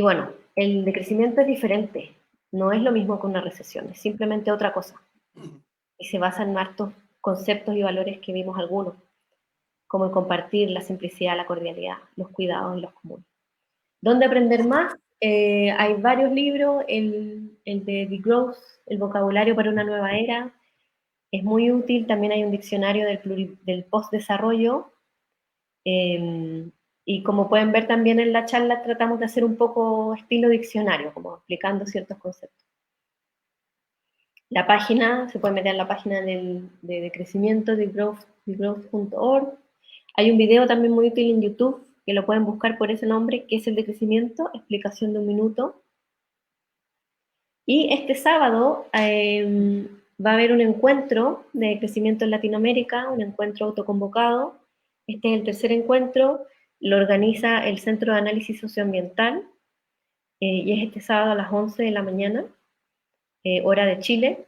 bueno, el decrecimiento es diferente, no es lo mismo que una recesión, es simplemente otra cosa, y se basa en hartos conceptos y valores que vimos algunos, como el compartir, la simplicidad, la cordialidad, los cuidados y los comunes. ¿Dónde aprender más? Hay varios libros, el de The Growth, el vocabulario para una nueva era, es muy útil. También hay un diccionario del post-desarrollo, y como pueden ver también en la charla, tratamos de hacer un poco estilo diccionario, como explicando ciertos conceptos. La página, se puede meter en la página de crecimiento, de growth.org. Hay un video también muy útil en YouTube, que lo pueden buscar por ese nombre, que es el de crecimiento, explicación de 1 minuto. Y este sábado va a haber un encuentro de crecimiento en Latinoamérica, un encuentro autoconvocado. Este es el tercer encuentro, lo organiza el Centro de Análisis Socioambiental, y es este sábado a las 11 de la mañana, hora de Chile.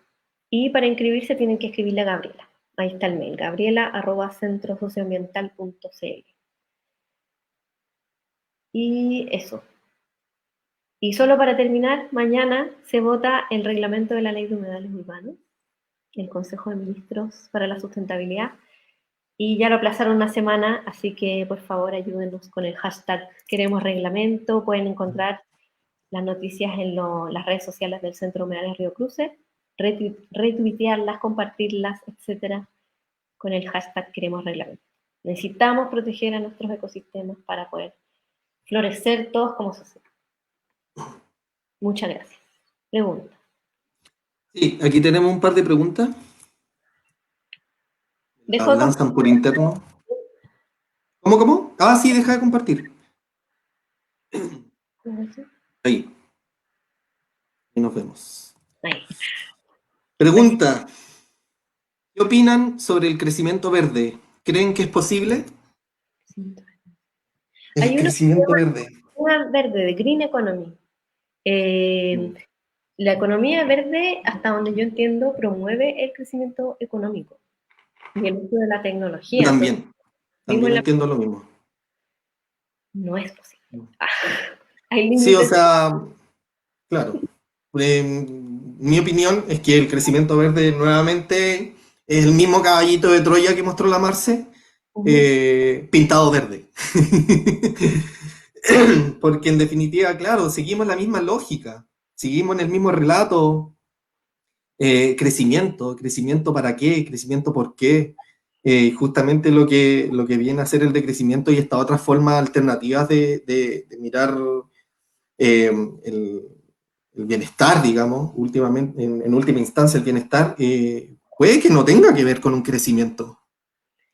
Y para inscribirse tienen que escribirle a Gabriela. Ahí está el mail, gabriela@centrosocioambiental.cl. Y eso. Y solo para terminar, mañana se vota el reglamento de la Ley de Humedales Urbanos, el Consejo de Ministros para la Sustentabilidad, y ya lo aplazaron una semana, así que por favor ayúdenos con el hashtag Queremos Reglamento. Pueden encontrar las noticias en las redes sociales del Centro de Humedales Río Cruces, retuitearlas, compartirlas, etcétera, con el hashtag Queremos Reglamento. Necesitamos proteger a nuestros ecosistemas para poder florecer todos como sociedad. Muchas gracias. Pregunta. Sí, aquí tenemos un par de preguntas. Dejo Las de lanzan compartir. por interno. ¿Cómo, cómo? Ah, sí, deja de compartir. Ahí, y nos vemos. Ahí. Pregunta, ¿qué opinan sobre el crecimiento verde? ¿Creen que es posible? El Hay uno que se crecimiento verde. llama verde, de Green Economy. Eh, Mm. la economía verde, hasta donde yo entiendo, promueve el crecimiento económico y el uso de la Yo tecnología. Entonces, también, vimos también la... entiendo lo mismo. No es posible. Hay Sí, o límites. sea, claro. Mi opinión es que el crecimiento verde nuevamente es el mismo caballito de Troya que mostró la Marce, Ujú. pintado verde. Porque en definitiva, claro, seguimos la misma lógica, seguimos en el mismo relato. Crecimiento, crecimiento para qué, crecimiento por qué. Justamente lo que viene a ser el decrecimiento y estas otras formas alternativas de mirar eh, el, el bienestar, digamos, últimamente, en última instancia el bienestar, puede que no tenga que ver con un crecimiento,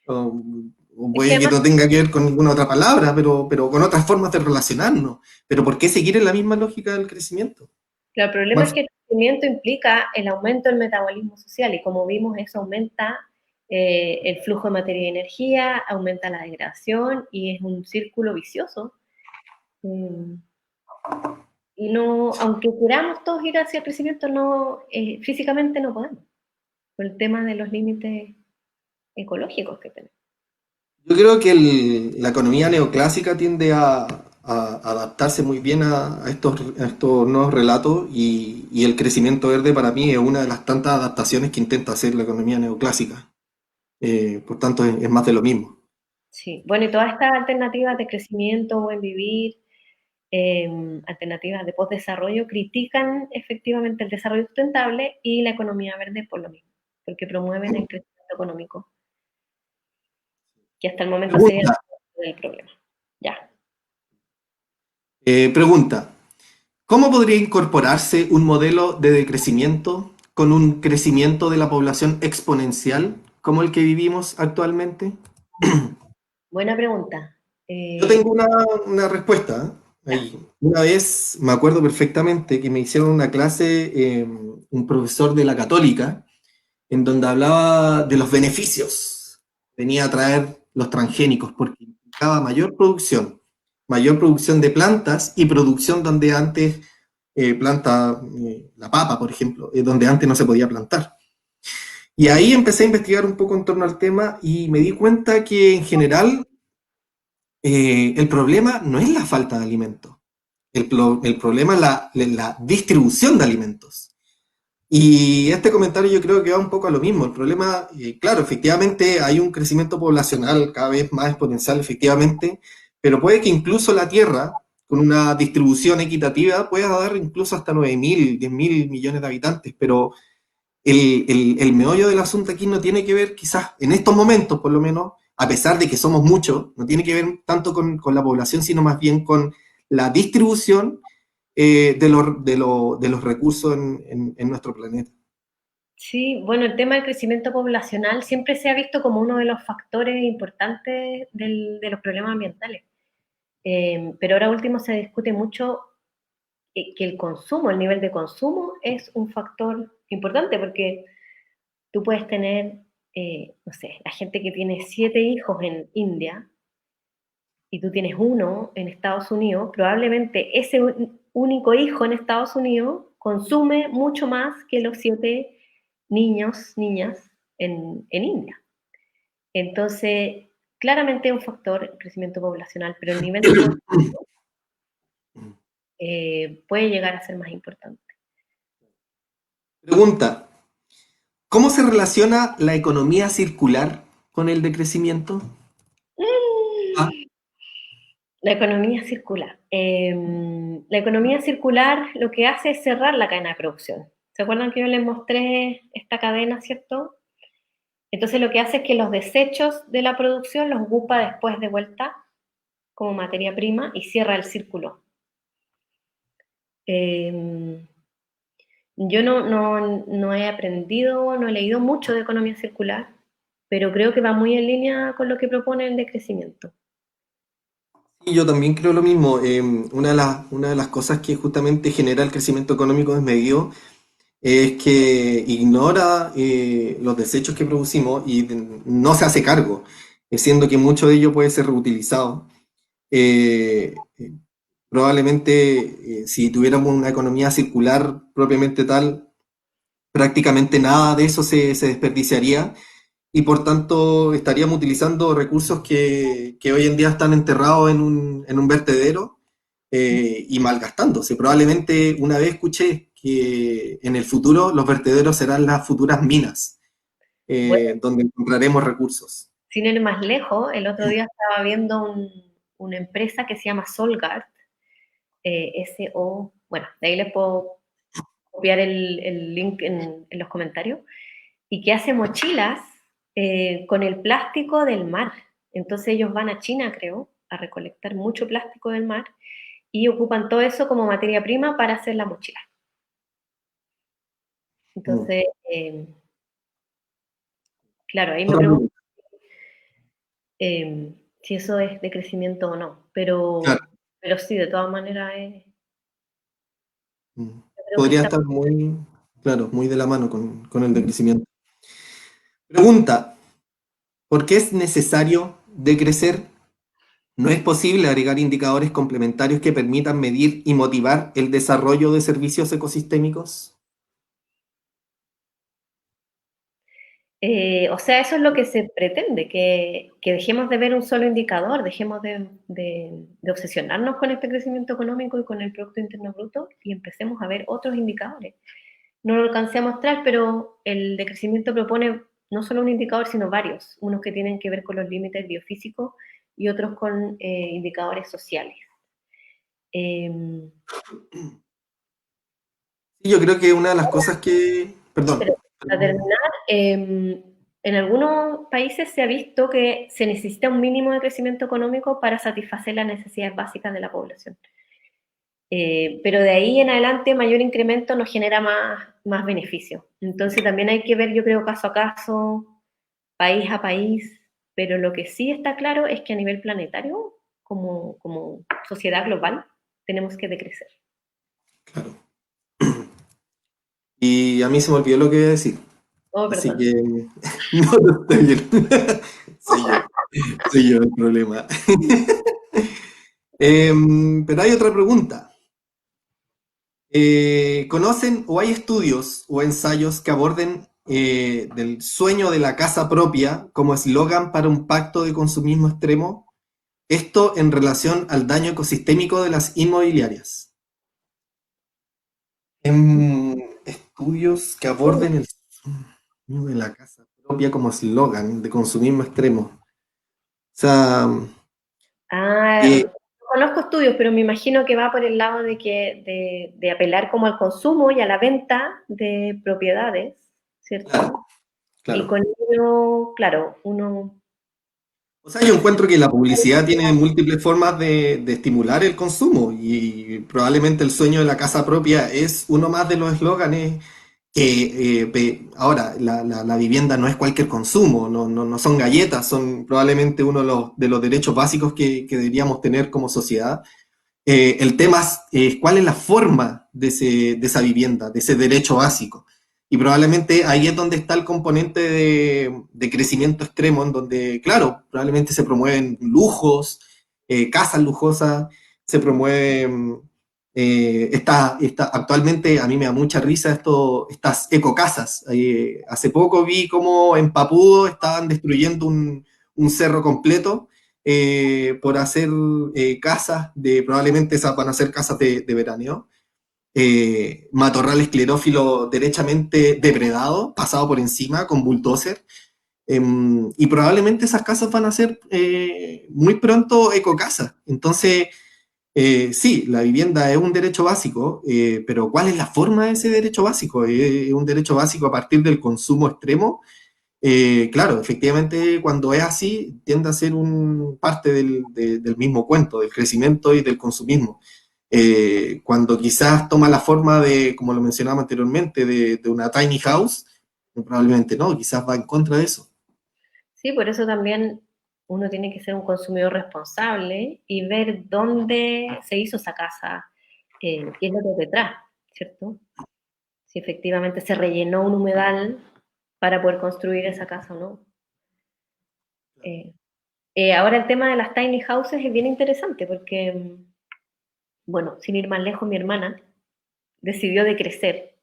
o Es que puede que además, no tenga que ver con ninguna otra palabra, pero con otras formas de relacionarnos. Pero ¿por qué seguir en la misma lógica del crecimiento? claro, el problema es Marce. que el crecimiento implica el aumento del metabolismo social y como vimos eso aumenta el flujo de materia y energía, aumenta la degradación y es un círculo vicioso. Mm, Y no, aunque queramos todos ir hacia el crecimiento, no, físicamente no podemos, por el tema de los límites ecológicos que tenemos. Yo creo que la economía neoclásica tiende a adaptarse muy bien a estos nuevos relatos y el crecimiento verde para mí es una de las tantas adaptaciones que intenta hacer la economía neoclásica. Por tanto, es más de lo mismo. Sí, bueno, y todas estas alternativas de crecimiento, buen vivir, alternativas de postdesarrollo, critican efectivamente el desarrollo sustentable y la economía verde por lo mismo, porque promueven el crecimiento económico, que hasta el momento sería Pregunta, el problema. Ya. pregunta, ¿cómo podría incorporarse un modelo de decrecimiento con un crecimiento de la población exponencial como el que vivimos actualmente? Buena pregunta. Yo tengo una respuesta. Ya. Ahí. Una vez me acuerdo perfectamente que me hicieron una clase un profesor de la Católica en donde hablaba de los beneficios. Venía a traer los transgénicos porque implicaba mayor producción de plantas y producción donde antes la papa, por ejemplo, donde antes no se podía plantar. Y ahí empecé a investigar un poco en torno al tema y me di cuenta que en general el problema no es la falta de alimentos, el problema es la distribución de alimentos. Y este comentario yo creo que va un poco a lo mismo. El problema, claro, efectivamente hay un crecimiento poblacional cada vez más exponencial, efectivamente, pero puede que incluso la Tierra, con una distribución equitativa, pueda dar incluso hasta 9.000, 10.000 millones de habitantes, pero el meollo del asunto aquí no tiene que ver, quizás en estos momentos por lo menos, a pesar de que somos muchos, no tiene que ver tanto con la población, sino más bien con la distribución de los recursos en nuestro planeta. Sí, bueno, el tema del crecimiento poblacional siempre se ha visto como uno de los factores importantes de los problemas ambientales. Pero ahora último se discute mucho que el consumo, el nivel de consumo es un factor importante porque tú puedes tener, no sé, la gente que tiene 7 hijos en India y tú tienes uno en Estados Unidos, probablemente ese único hijo en Estados Unidos consume mucho más que los 7 niños, niñas en India. Entonces, claramente es un factor el crecimiento poblacional, pero el nivel de consumo puede llegar a ser más importante. Pregunta, ¿cómo se relaciona la economía circular con el decrecimiento? Ah, La economía circular. La economía circular lo que hace es cerrar la cadena de producción. ¿Se acuerdan que yo les mostré esta cadena, cierto? Entonces lo que hace es que los desechos de la producción los ocupa después de vuelta como materia prima y cierra el círculo. Yo no he aprendido, no he leído mucho de economía circular, pero creo que va muy en línea con lo que propone el decrecimiento. Y yo también creo lo mismo. Una de las cosas que justamente genera el crecimiento económico desmedido es que ignora los desechos que producimos y no se hace cargo, siendo que mucho de ello puede ser reutilizado. Probablemente si tuviéramos una economía circular propiamente tal, prácticamente nada de eso se desperdiciaría y por tanto estaríamos utilizando recursos que hoy en día están enterrados en un vertedero y malgastándose. Probablemente una vez escuché que en el futuro los vertederos serán las futuras minas, Bueno, donde encontraremos recursos. sin ir más lejos, el otro día estaba viendo una empresa que se llama Solgard, S-O, bueno, de ahí les puedo copiar el link en los comentarios, y que hace mochilas con el plástico del mar. Entonces ellos van a China, creo, a recolectar mucho plástico del mar y ocupan todo eso como materia prima para hacer la mochila. Mm. Entonces, claro, ahí me Otra pregunto pregunta. si eso es de crecimiento o no, Claro. pero sí, de todas maneras, Mm. yo creo que Podría está... estar muy, claro, muy de la mano con el decrecimiento. Pregunta, ¿por qué es necesario decrecer? ¿No es posible agregar indicadores complementarios que permitan medir y motivar el desarrollo de servicios ecosistémicos? O sea, eso es lo que se pretende, que dejemos de ver un solo indicador, dejemos de obsesionarnos con este crecimiento económico y con el Producto Interno Bruto y empecemos a ver otros indicadores. No lo alcancé a mostrar, pero el decrecimiento propone no solo un indicador, sino varios, unos que tienen que ver con los límites biofísicos y otros con indicadores sociales. Eh, Sí, yo creo que una de las cosas que, pero perdón, para terminar, en algunos países se ha visto que se necesita un mínimo de crecimiento económico para satisfacer las necesidades básicas de la población. Pero de ahí en adelante mayor incremento nos genera más beneficio. Entonces también hay que ver, yo creo, caso a caso, país a país, pero lo que sí está claro es que a nivel planetario, como sociedad global, tenemos que decrecer. claro. Y a mí se me olvidó lo que iba a decir, Oh, así perdón. que no, no estoy bien. Soy yo el problema. Pero hay otra pregunta. ¿Conocen o hay estudios o ensayos que aborden del sueño de la casa propia como eslogan para un pacto de consumismo extremo? Esto en relación al daño ecosistémico de las inmobiliarias. Estudios que aborden el sueño de la casa propia como eslogan de consumismo extremo. O sea, Ah, eh, no conozco estudios, pero me imagino que va por el lado de apelar como al consumo y a la venta de propiedades, claro, ¿cierto? Y claro. con ello, claro, uno... O sea, yo encuentro que la publicidad tiene múltiples formas de estimular el consumo y probablemente el sueño de la casa propia es uno más de los eslóganes que ahora la vivienda no es cualquier consumo, no son galletas, son probablemente uno de los derechos básicos que deberíamos tener como sociedad. El tema es cuál es la forma de esa vivienda, de ese derecho básico. Y probablemente ahí es donde está el componente de crecimiento extremo, en donde, claro, probablemente se promueven lujos, casas lujosas, se promueven, actualmente a mí me da mucha risa estas ecocasas. Hace poco vi cómo en Papudo estaban destruyendo un cerro completo por hacer casas, probablemente esas van a ser casas de veraneo, matorral esclerófilo derechamente depredado, pasado por encima con bulldozer, y probablemente esas casas van a ser muy pronto ecocasas. Entonces, sí, la vivienda es un derecho básico, pero ¿cuál es la forma de ese derecho básico? ¿Es un derecho básico a partir del consumo extremo? claro, efectivamente, cuando es así, tiende a ser parte del mismo cuento, del crecimiento y del consumismo. Cuando quizás toma la forma de, como lo mencionaba anteriormente, de una tiny house, probablemente no, quizás va en contra de eso. Sí, por eso también uno tiene que ser un consumidor responsable y ver dónde se hizo esa casa, qué es lo que hay detrás, ¿cierto? Si efectivamente se rellenó un humedal para poder construir esa casa o no. Eh, Ahora el tema de las tiny houses es bien interesante porque, bueno, sin ir más lejos, mi hermana decidió decrecer.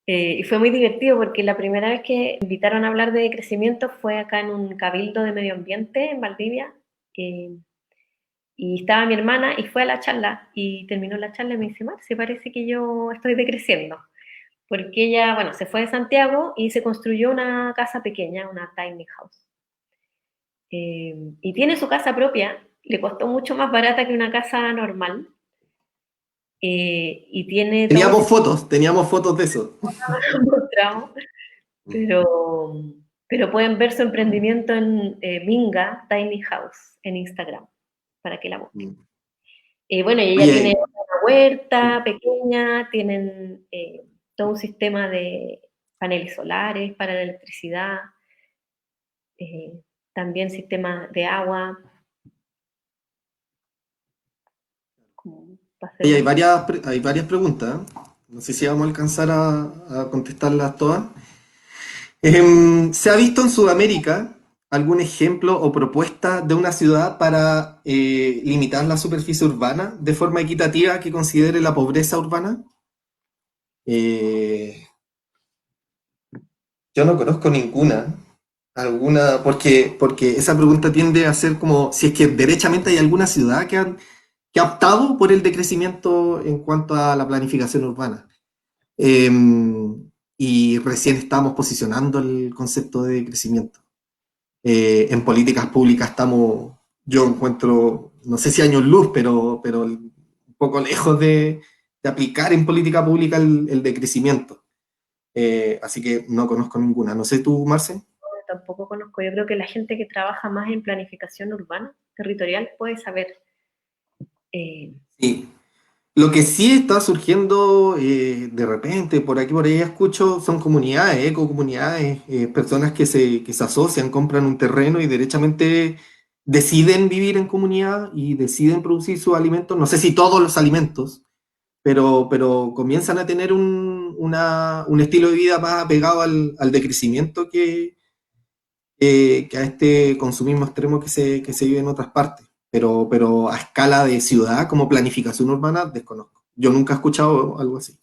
Y fue muy divertido porque la primera vez que invitaron a hablar de crecimiento fue acá en un cabildo de medio ambiente en Valdivia. eh, y estaba mi hermana y fue a la charla y terminó la charla y me dice, Marce, parece que yo estoy decreciendo. Porque ella, bueno, se fue de Santiago y se construyó una casa pequeña, una tiny house. Y tiene su casa propia, le costó mucho más barata que una casa normal. Y tiene todo un Teníamos fotos de eso. sistema, pero, pero pueden ver su emprendimiento en Minga Tiny House en Instagram, para que la busquen. Bueno, y ella tiene Oye, una huerta pequeña, tienen todo un sistema de paneles solares para la electricidad, eh, también sistema de agua, como para hacer oye, más. hay varias preguntas. No sé si vamos a alcanzar a contestarlas todas. ¿Se ha visto en Sudamérica algún ejemplo o propuesta de una ciudad para limitar la superficie urbana de forma equitativa que considere la pobreza urbana? Eh, yo no conozco ninguna. Porque esa pregunta tiende a ser como si es que derechamente hay alguna ciudad que ha optado por el decrecimiento en cuanto a la planificación urbana. Eh, y recién estamos posicionando el concepto de crecimiento. En políticas públicas estamos, yo encuentro, no sé si años luz, pero un poco lejos de aplicar en política pública el decrecimiento. Así que no conozco ninguna. No sé tú, Marce. Tampoco conozco. Yo creo que la gente que trabaja más en planificación urbana, territorial, puede saber. Eh, Sí. Lo que sí está surgiendo de repente, por aquí por ahí escucho, son comunidades, ecocomunidades, personas que se asocian, compran un terreno y derechamente deciden vivir en comunidad y deciden producir sus alimentos. No sé si todos los alimentos, pero comienzan a tener un estilo de vida más apegado al decrecimiento que a este consumismo extremo que se vive en otras partes. Pero a escala de ciudad, como planificación urbana, desconozco. Yo nunca he escuchado algo así.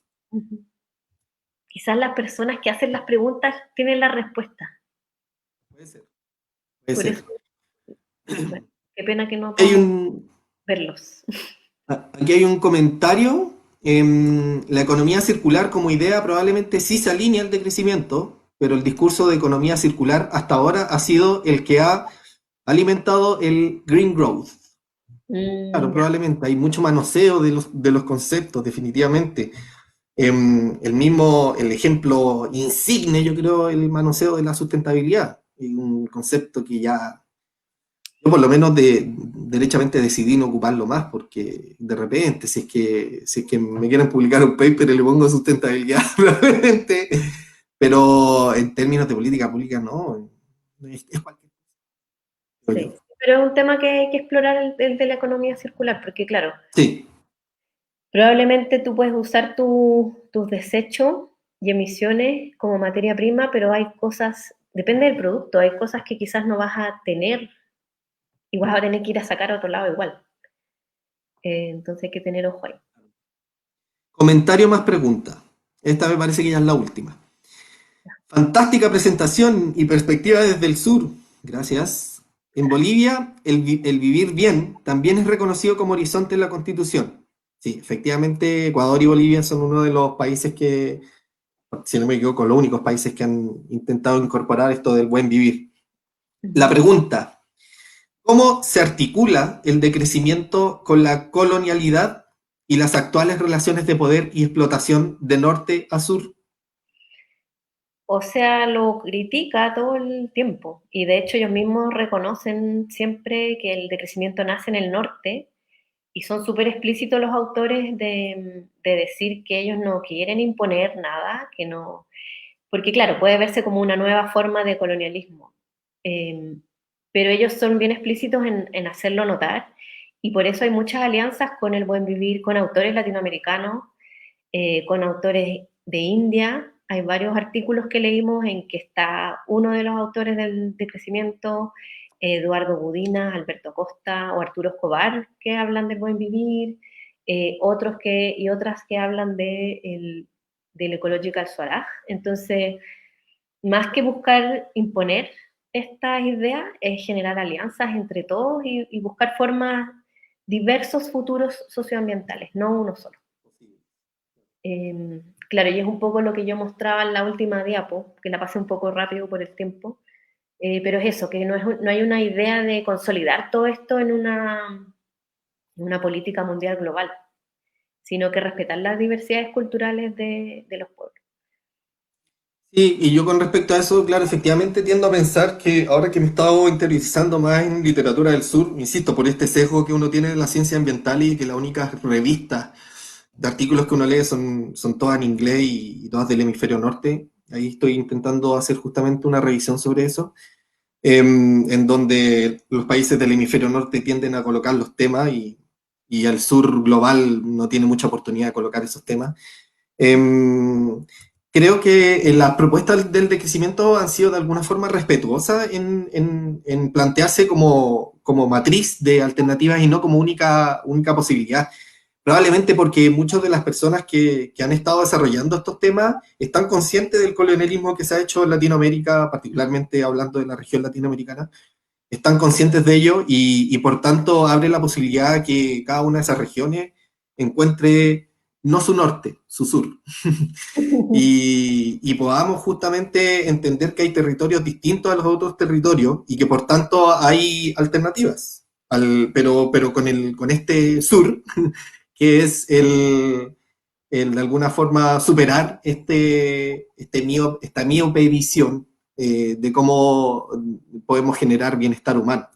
Quizás las personas que hacen las preguntas tienen la respuesta. Puede ser. Puede Por eso, ser. bueno, qué pena que no Hay podamos un, verlos. Aquí hay un comentario. La economía circular como idea probablemente sí se alinea al decrecimiento, pero el discurso de economía circular hasta ahora ha sido el que ha alimentado el green growth. Claro, Ya. probablemente hay mucho manoseo de los conceptos, definitivamente. El ejemplo insigne, yo creo, el manoseo de la sustentabilidad, un concepto que ya, yo por lo menos derechamente decidí no ocuparlo más, porque de repente, si es que me quieren publicar un paper y le pongo sustentabilidad, probablemente, pero en términos de política pública no, es cualquier cosa, Sí, yo. pero es un tema que hay que explorar el de la economía circular, porque claro, Sí, probablemente tú puedes usar tus desechos y emisiones como materia prima, pero hay cosas, depende del producto, hay cosas que quizás no vas a tener y vas a tener que ir a sacar a otro lado igual. Entonces hay que tener ojo ahí. comentario más pregunta. Esta me parece que ya es la última. Fantástica presentación y perspectiva desde el sur. Gracias. En Bolivia, el vivir bien también es reconocido como horizonte en la Constitución. Sí, efectivamente, Ecuador y Bolivia son uno de los países que, si no me equivoco, los únicos países que han intentado incorporar esto del buen vivir. La pregunta, ¿cómo se articula el decrecimiento con la colonialidad y las actuales relaciones de poder y explotación de norte a sur? O sea, lo critica todo el tiempo. Y de hecho ellos mismos reconocen siempre que el decrecimiento nace en el norte y son súper explícitos los autores de decir que ellos no quieren imponer nada, que no... Porque claro, puede verse como una nueva forma de colonialismo. Eh, pero ellos son bien explícitos en hacerlo notar y por eso hay muchas alianzas con el buen vivir, con autores latinoamericanos, con autores de India. Hay varios artículos que leímos en que está uno de los autores del decrecimiento, Eduardo Budina, Alberto Costa o Arturo Escobar, que hablan del buen vivir, y otras que hablan del Ecological Swaraj. Entonces, más que buscar imponer estas ideas, es generar alianzas entre todos y buscar formas, diversos futuros socioambientales, no uno solo. Claro, y es un poco lo que yo mostraba en la última diapo, que la pasé un poco rápido por el tiempo, pero es eso, que no hay una idea de consolidar todo esto en una política mundial global, sino que respetar las diversidades culturales de los pueblos. Sí, y yo con respecto a eso, claro, efectivamente tiendo a pensar que ahora que me he estado interiorizando más en literatura del sur, insisto, por este sesgo que uno tiene de la ciencia ambiental y que las únicas revistas de artículos que uno lee son todas en inglés y todas del hemisferio norte, ahí estoy intentando hacer justamente una revisión sobre eso, en donde los países del hemisferio norte tienden a colocar los temas y el sur global no tiene mucha oportunidad de colocar esos temas. Em, Creo que las propuestas del decrecimiento han sido de alguna forma respetuosas en plantearse como matriz de alternativas y no como única posibilidad. Probablemente porque muchas de las personas que han estado desarrollando estos temas están conscientes del colonialismo que se ha hecho en Latinoamérica, particularmente hablando de la región latinoamericana, están conscientes de ello y por tanto abre la posibilidad de que cada una de esas regiones encuentre no su norte, su sur, y podamos justamente entender que hay territorios distintos a los otros territorios y que por tanto hay alternativas, pero con este sur, que es el de alguna forma superar esta miope visión de cómo podemos generar bienestar humano.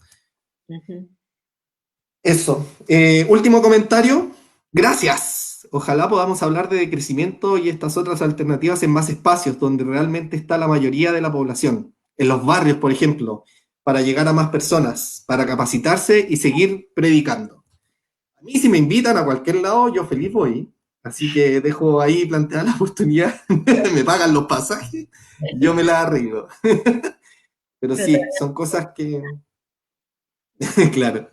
Ujú. Eso. Último comentario. Gracias. Ojalá podamos hablar de crecimiento y estas otras alternativas en más espacios donde realmente está la mayoría de la población. En los barrios, por ejemplo, para llegar a más personas, para capacitarse y seguir predicando. A mí si me invitan a cualquier lado, yo feliz voy. Así que dejo ahí planteada la oportunidad. Me pagan los pasajes, yo me la arreglo. Pero Pero sí, son cosas que... claro.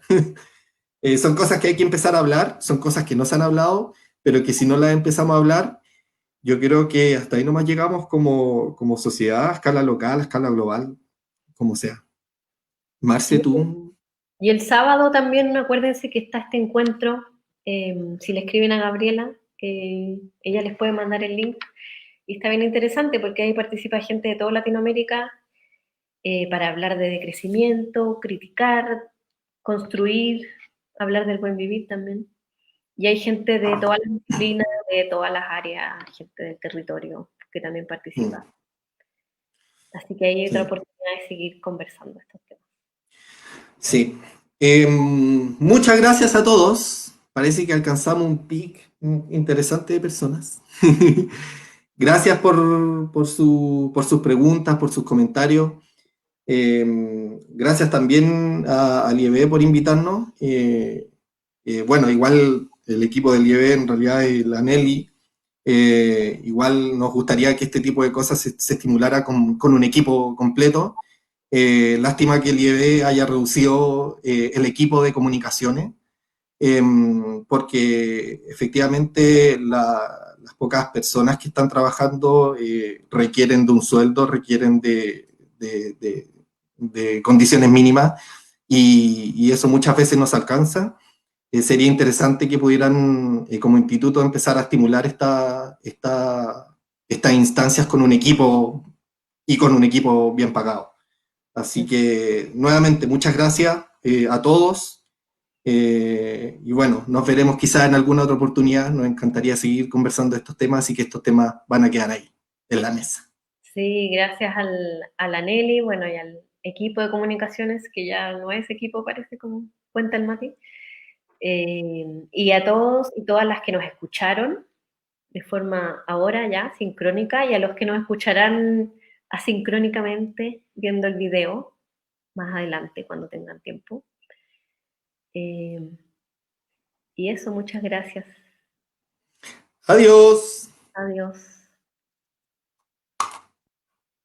Son cosas que hay que empezar a hablar, son cosas que no se han hablado, pero que si no las empezamos a hablar, yo creo que hasta ahí nomás llegamos como sociedad, a escala local, a escala global, como sea. Marce, sí. tú... Y el sábado también acuérdense que está este encuentro, si le escriben a Gabriela, ella les puede mandar el link. Y está bien interesante porque ahí participa gente de toda Latinoamérica para hablar de decrecimiento, criticar, construir, hablar del buen vivir también. Y hay gente de todas las disciplinas, de todas las áreas, gente del territorio que también participa. Así que hay otra Sí, oportunidad de seguir conversando estos temas. sí. Muchas gracias a todos. Parece que alcanzamos un pic interesante de personas. Gracias por sus preguntas, por sus comentarios. Gracias también a Lieve por invitarnos. Bueno, igual el equipo del Lieve, en realidad, la Nelly, igual nos gustaría que este tipo de cosas se estimulara con un equipo completo. Lástima que el Lieve haya reducido el equipo de comunicaciones, porque efectivamente las pocas personas que están trabajando requieren de un sueldo, requieren de, de, de condiciones mínimas y eso muchas veces no se alcanza. Sería interesante que pudieran, como instituto, empezar a estimular estas instancias con un equipo y con un equipo bien pagado. Así que, nuevamente, muchas gracias a todos. Y bueno, nos veremos quizás en alguna otra oportunidad. Nos encantaría seguir conversando de estos temas, así que estos temas van a quedar ahí, en la mesa. Sí, gracias a la Nelly, bueno, y al equipo de comunicaciones, que ya no es equipo, parece, como cuenta el Mati. Y a todos y todas las que nos escucharon de forma ahora ya sincrónica y a los que nos escucharán asincrónicamente viendo el video más adelante cuando tengan tiempo. Eh, y eso, muchas gracias. Adiós. Adiós.